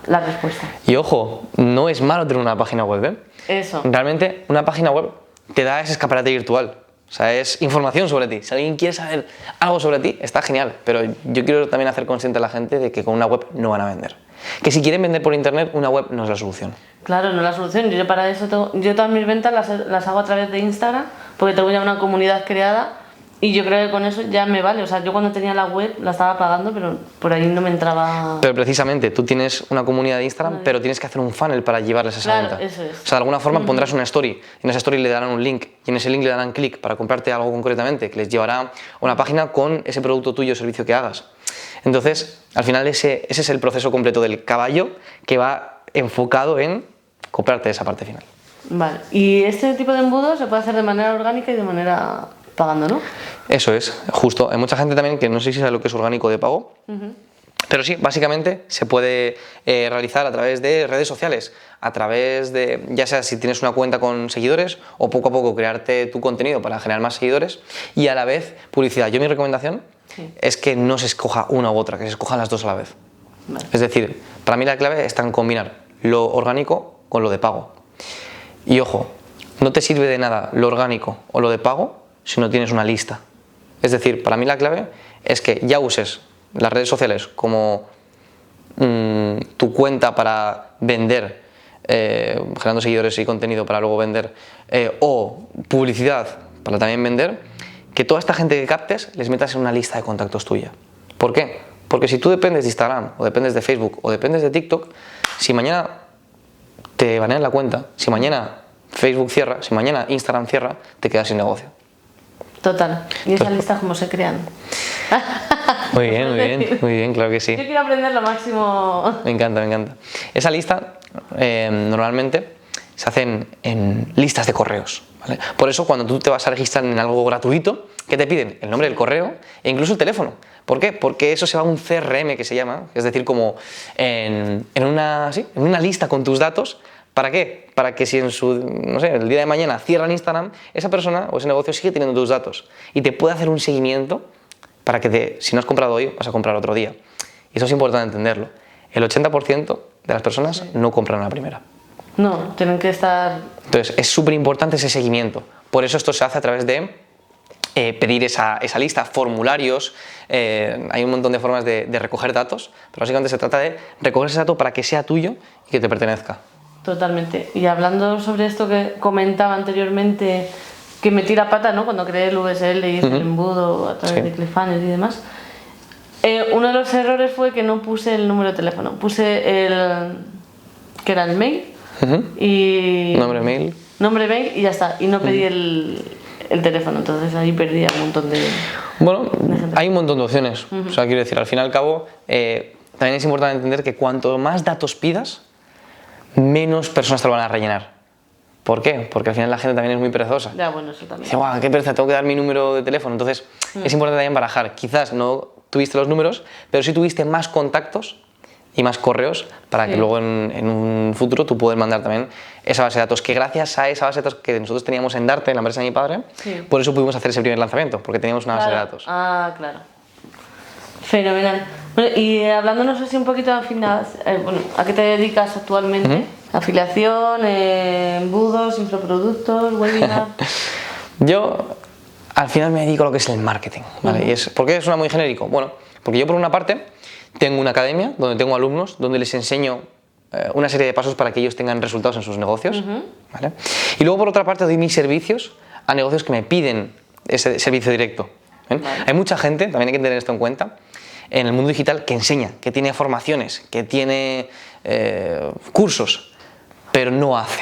la respuesta. Y ojo, no es malo tener una página web, ¿eh? Eso. Realmente una página web te da ese escaparate virtual. O sea, es información sobre ti. Si alguien quiere saber algo sobre ti, está genial. Pero yo quiero también hacer consciente a la gente de que con una web no van a vender. Que si quieren vender por internet, una web no es la solución. Claro, no es la solución. Yo para eso yo todas mis ventas las hago a través de Instagram, porque tengo ya una comunidad creada y yo creo que con eso ya me vale. O sea, yo cuando tenía la web la estaba pagando, pero por ahí no me entraba... Pero precisamente, tú tienes una comunidad de Instagram, pero tienes que hacer un funnel para llevarles a esa Claro, venta. eso es. O sea, de alguna forma pondrás una story, y en esa story le darán un link, y en ese link le darán clic para comprarte algo concretamente, que les llevará a una página con ese producto tuyo o servicio que hagas. Entonces, al final ese es el proceso completo del caballo que va enfocado en comprarte esa parte final. Vale. Y este tipo de embudo se puede hacer de manera orgánica y de manera pagando, ¿no? Eso es, justo. Hay mucha gente también que no sé si sabe lo que es orgánico de pago, pero sí, básicamente se puede realizar a través de redes sociales, a través de, ya sea si tienes una cuenta con seguidores o poco a poco crearte tu contenido para generar más seguidores y a la vez publicidad. Yo mi recomendación es que no se escoja una u otra, que se escojan las dos a la vez. Vale. Es decir, para mí la clave está en combinar lo orgánico con lo de pago. Y ojo, no te sirve de nada lo orgánico o lo de pago si no tienes una lista. Es decir, para mí la clave es que ya uses las redes sociales como tu cuenta para vender, generando seguidores y contenido para luego vender, o publicidad para también vender, que toda esta gente que captes les metas en una lista de contactos tuya. ¿Por qué? Porque si tú dependes de Instagram, o dependes de Facebook, o dependes de TikTok, si mañana te banean la cuenta, si mañana Facebook cierra, si mañana Instagram cierra, te quedas sin negocio. Total. ¿Y esas listas cómo se crean? Muy bien, claro que sí. Yo quiero aprender lo máximo. Me encanta, me encanta. Esa lista normalmente se hacen en listas de correos, ¿vale? Por eso cuando tú te vas a registrar en algo gratuito, ¿qué te piden? El nombre del correo e incluso el teléfono. ¿Por qué? Porque eso se va a un CRM que se llama, es decir, como en una lista con tus datos. ¿Para qué? Para que si no sé, el día de mañana cierran Instagram, esa persona o ese negocio sigue teniendo tus datos y te puede hacer un seguimiento para que si no has comprado hoy, vas a comprar otro día. Y eso es importante entenderlo. El 80% de las personas no compran a la primera. No, tienen que estar... Entonces, es súper importante ese seguimiento. Por eso esto se hace a través de pedir esa lista, formularios, hay un montón de formas de recoger datos, pero básicamente se trata de recoger ese dato para que sea tuyo y que te pertenezca. Totalmente. Y hablando sobre esto que comentaba anteriormente, que metí la pata, ¿no? Cuando creé el VSL y el embudo a través de ClickFunnels y demás, uno de los errores fue que no puse el número de teléfono, puse que era el mail y... Nombre, mail y ya está, y no pedí el teléfono, entonces ahí perdí un montón de... Bueno, de gente. hay un montón de opciones, o sea, quiero decir, al fin y al cabo, también es importante entender que cuanto más datos pidas, menos personas te lo van a rellenar. ¿Por qué? Porque al final la gente también es muy perezosa. Ya, bueno, eso también. Dice, guau, qué pereza, tengo que dar mi número de teléfono. Entonces, es importante también barajar. Quizás no tuviste los números, pero sí tuviste más contactos y más correos para que luego en un futuro tú puedas mandar también esa base de datos. Que gracias a esa base de datos que nosotros teníamos en Darte, en la empresa de mi padre, por eso pudimos hacer ese primer lanzamiento, porque teníamos una base de datos. Ah, claro. Fenomenal. Bueno, y hablándonos así un poquito de final, bueno, ¿a qué te dedicas actualmente? ¿Afiliación, embudos, infoproductos, webinar? Yo al final me dedico a lo que es el marketing, ¿vale? ¿Por qué suena muy genérico? Bueno, porque yo por una parte tengo una academia donde tengo alumnos, donde les enseño una serie de pasos para que ellos tengan resultados en sus negocios, ¿vale? Y luego por otra parte doy mis servicios a negocios que me piden ese servicio directo. Vale. Hay mucha gente, también hay que tener esto en cuenta, en el mundo digital que enseña, que tiene formaciones, que tiene cursos, pero no hace.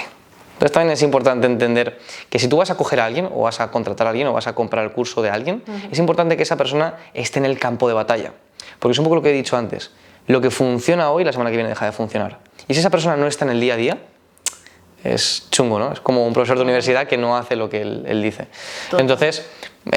Entonces también es importante entender que si tú vas a coger a alguien o vas a contratar a alguien o vas a comprar el curso de alguien, es importante que esa persona esté en el campo de batalla. Porque es un poco lo que he dicho antes. lo que funciona hoy la semana que viene deja de funcionar. Y si esa persona no está en el día a día, es chungo, ¿no? Es como un profesor de universidad que no hace lo que él dice. Entonces,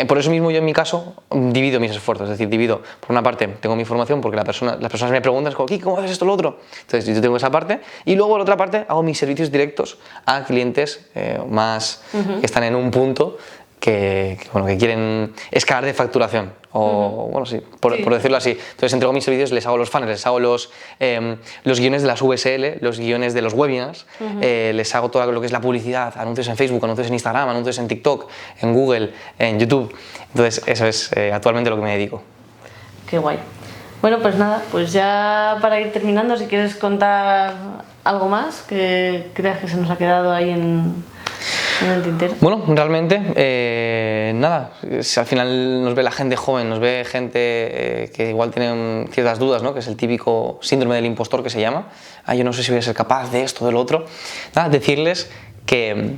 por eso mismo yo en mi caso divido mis esfuerzos, es decir, divido, por una parte tengo mi formación porque las personas me preguntan, ¿cómo haces esto o lo otro? Entonces yo tengo esa parte y luego por otra parte hago mis servicios directos a clientes más que están en un punto que quieren escalar de facturación, o bueno, sí, por decirlo así. Entonces entrego mis servicios, les hago los funnels, les hago los guiones de las VSL, los guiones de los webinars, les hago todo lo que es la publicidad, anuncios en Facebook, anuncios en Instagram, anuncios en TikTok, en Google, en YouTube. Entonces eso es actualmente lo que me dedico. Qué guay. Bueno, pues nada, pues ya para ir terminando, si quieres contar algo más que creas que se nos ha quedado ahí en el tintero. Bueno, realmente, nada, si al final nos ve la gente joven, nos ve gente que igual tiene ciertas dudas, ¿no? Que es el típico síndrome del impostor que se llama. Yo no sé si voy a ser capaz de esto, de lo otro. Nada, decirles que,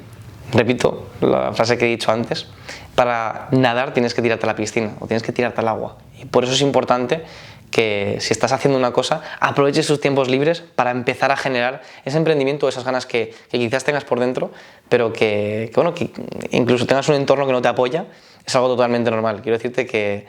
repito la frase que he dicho antes, para nadar tienes que tirarte a la piscina o tienes que tirarte al agua. Y por eso es importante que si estás haciendo una cosa, aproveches tus tiempos libres para empezar a generar ese emprendimiento, esas ganas que quizás tengas por dentro, pero que incluso tengas un entorno que no te apoya, es algo totalmente normal. Quiero decirte que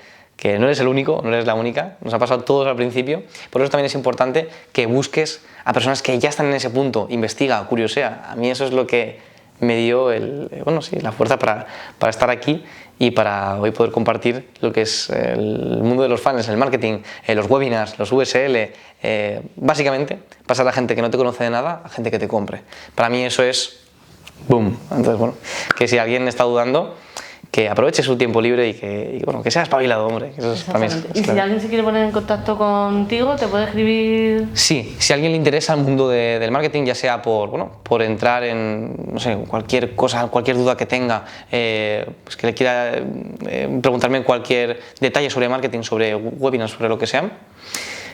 no eres el único, no eres la única, nos ha pasado a todos al principio, por eso también es importante que busques a personas que ya están en ese punto, investiga, curiosea. A mí eso es lo que me dio la fuerza para estar aquí y para hoy poder compartir lo que es el mundo de los funnels, el marketing, los webinars, los VSL, básicamente pasar a gente que no te conoce de nada a gente que te compre. Para mí eso es boom. Entonces, bueno, que si alguien está dudando, que aproveche su tiempo libre y que sea espabilado, hombre. Eso es, para mí es y si alguien se quiere poner en contacto contigo, ¿te puede escribir? Sí, si a alguien le interesa el mundo del marketing, ya sea por entrar en, no sé, cualquier cosa, cualquier duda que tenga, pues que le quiera preguntarme cualquier detalle sobre marketing, sobre webinars, sobre lo que sea,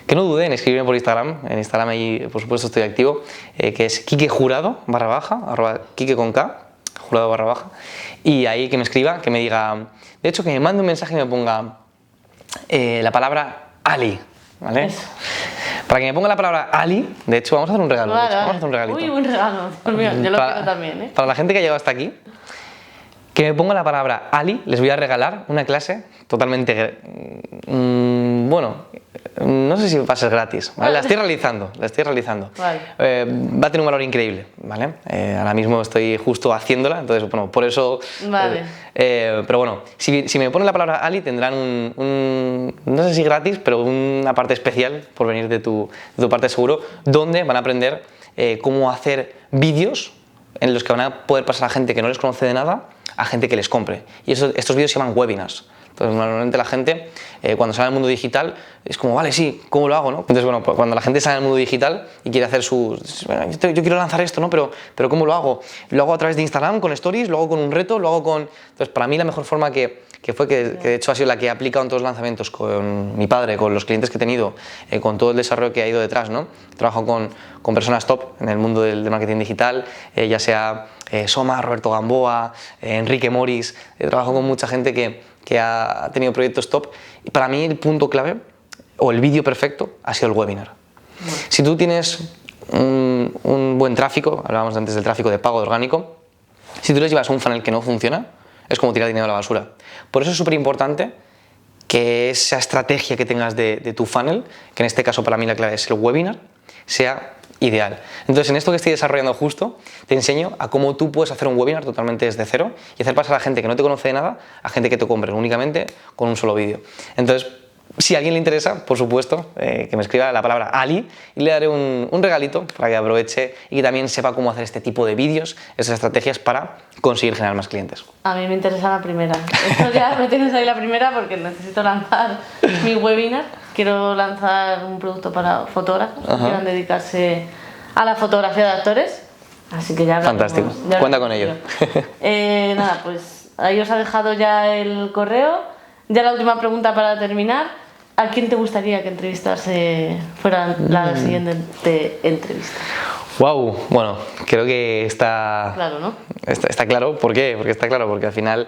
que no dude en escribirme por Instagram. En Instagram ahí, por supuesto, estoy activo, que es @kikejurado, @kike con K, jurado _, y ahí que me escriba, que me diga, de hecho que me mande un mensaje y me ponga la palabra Ali, ¿vale? Eso. Para que me ponga la palabra Ali, de hecho vamos a hacer un regalo. Vale, vamos a hacer un regalito. Uy, buen regalo. Pues mira, yo lo quiero también, ¿eh? Para la gente que ha llegado hasta aquí, que me ponga la palabra Ali, les voy a regalar una clase totalmente, no sé si va a ser gratis, ¿vale? La estoy realizando. Vale. Va a tener un valor increíble, ¿vale? Ahora mismo estoy justo haciéndola, entonces, bueno, por eso... Vale. Pero bueno, si me ponen la palabra Ali, tendrán no sé si gratis, pero una parte especial por venir de tu parte seguro, donde van a aprender cómo hacer vídeos en los que van a poder pasar a gente que no les conoce de nada a gente que les compre. Y estos vídeos se llaman webinars. Entonces, normalmente la gente, cuando sale al mundo digital, es como, vale, sí, ¿cómo lo hago? ¿No? Entonces, bueno, pues cuando la gente sale al mundo digital y quiere hacer yo quiero lanzar esto, ¿no? Pero ¿cómo lo hago? Lo hago a través de Instagram, con stories, lo hago con un reto, lo hago con... Entonces, para mí la mejor forma que de hecho ha sido la que he aplicado en todos los lanzamientos con mi padre, con los clientes que he tenido, con todo el desarrollo que ha ido detrás, ¿no? Trabajo con personas top en el mundo del marketing digital, ya sea Soma, Roberto Gamboa, Enrique Moris. Trabajo con mucha gente que ha tenido proyectos top, y para mí el punto clave o el vídeo perfecto ha sido el webinar. Si tú tienes un buen tráfico, hablábamos antes del tráfico de pago, de orgánico, si tú les llevas un funnel que no funciona, es como tirar dinero a la basura. Por eso es súper importante que esa estrategia que tengas de tu funnel, que en este caso para mí la clave es el webinar, sea ideal. Entonces, en esto que estoy desarrollando justo, te enseño a cómo tú puedes hacer un webinar totalmente desde cero y hacer pasar a gente que no te conoce de nada a gente que te compre únicamente con un solo vídeo. Entonces, si a alguien le interesa, por supuesto, que me escriba la palabra Ali y le daré un regalito para que aproveche y que también sepa cómo hacer este tipo de vídeos, esas estrategias para conseguir generar más clientes. A mí me interesa la primera. Esto ya me tienes ahí la primera porque necesito lanzar mi webinar. Quiero lanzar un producto para fotógrafos que quieran dedicarse a la fotografía de actores. Así que ya hablamos. Fantástico. Cuenta con ello. Nada, pues ahí os ha dejado ya el correo. Ya la última pregunta para terminar. ¿A quién te gustaría que entrevistase fuera la siguiente entrevista? Wow, bueno, creo que está Claro, ¿no? está claro. ¿Por qué? Porque está claro, porque al final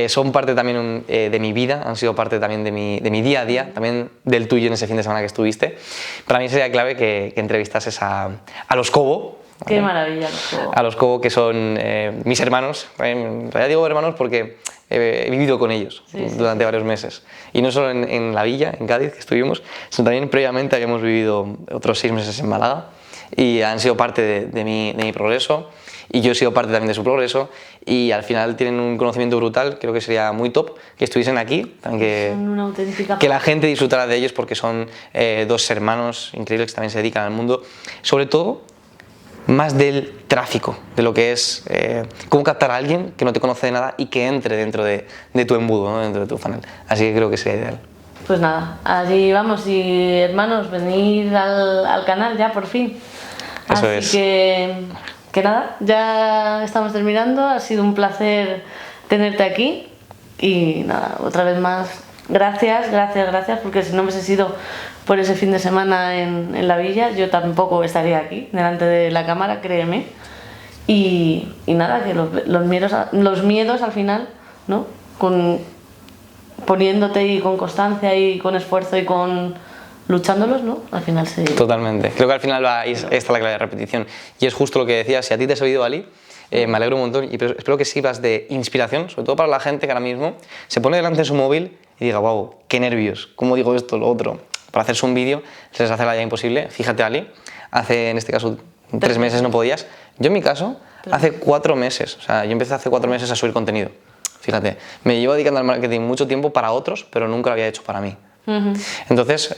son parte también de mi vida, han sido parte también de mi día a día, también del tuyo en ese fin de semana que estuviste. Para mí sería clave que entrevistases a los Cobo. Qué maravilla los Cobo. A los Cobo, que son mis hermanos. En realidad digo hermanos porque he vivido con ellos durante varios meses. Y no solo en la villa, en Cádiz, que estuvimos, sino también previamente habíamos vivido otros 6 meses en Málaga. Y han sido parte de mi progreso, y yo he sido parte también de su progreso, y al final tienen un conocimiento brutal. Creo que sería muy top que estuviesen aquí, Son una auténtica... que la gente disfrutara de ellos, porque son 2 hermanos increíbles que también se dedican al mundo, sobre todo más del tráfico, de lo que es cómo captar a alguien que no te conoce de nada y que entre dentro de tu embudo, ¿no? Dentro de tu funnel. Así que creo que sería ideal. Pues nada, allí vamos, y hermanos, venid al canal ya por fin. Eso Así es. que nada, ya estamos terminando, ha sido un placer tenerte aquí y nada, otra vez más, gracias, porque si no hubiese sido por ese fin de semana en la villa, yo tampoco estaría aquí, delante de la cámara, créeme. Y nada, que los miedos al final, ¿no? Poniéndote y con constancia y con esfuerzo y luchándolos, ¿no? Al final se... Totalmente. Creo que al final está la clave de repetición. Y es justo lo que decías, si a ti te ha servido Ali, me alegro un montón, y espero que sirvas de inspiración, sobre todo para la gente que ahora mismo se pone delante de su móvil y diga, wow, qué nervios, cómo digo esto, lo otro. Para hacerse un vídeo se les hace la vida imposible. Fíjate, Ali, hace en este caso 3 meses no podías. Yo en mi caso, hace 4 meses, o sea, yo empecé hace 4 meses a subir contenido. Fíjate, me llevo dedicando al marketing mucho tiempo para otros, pero nunca lo había hecho para mí. Entonces,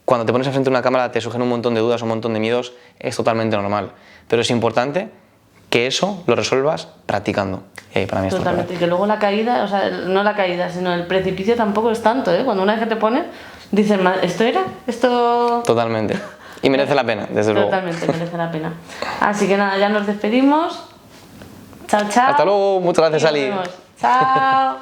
cuando te pones enfrente de una cámara te surgen un montón de dudas, un montón de miedos, es totalmente normal. Pero es importante que eso lo resuelvas practicando. Para mí totalmente, y que luego la caída, o sea, no la caída, sino el precipicio tampoco es tanto, ¿eh? Cuando una vez que te pones, dices, ¿esto era? ¿Esto...? Totalmente. Y merece la pena, desde luego. Totalmente, merece la pena. Así que nada, ya nos despedimos. Chao, chao. Hasta luego, muchas gracias, Ali. Chao.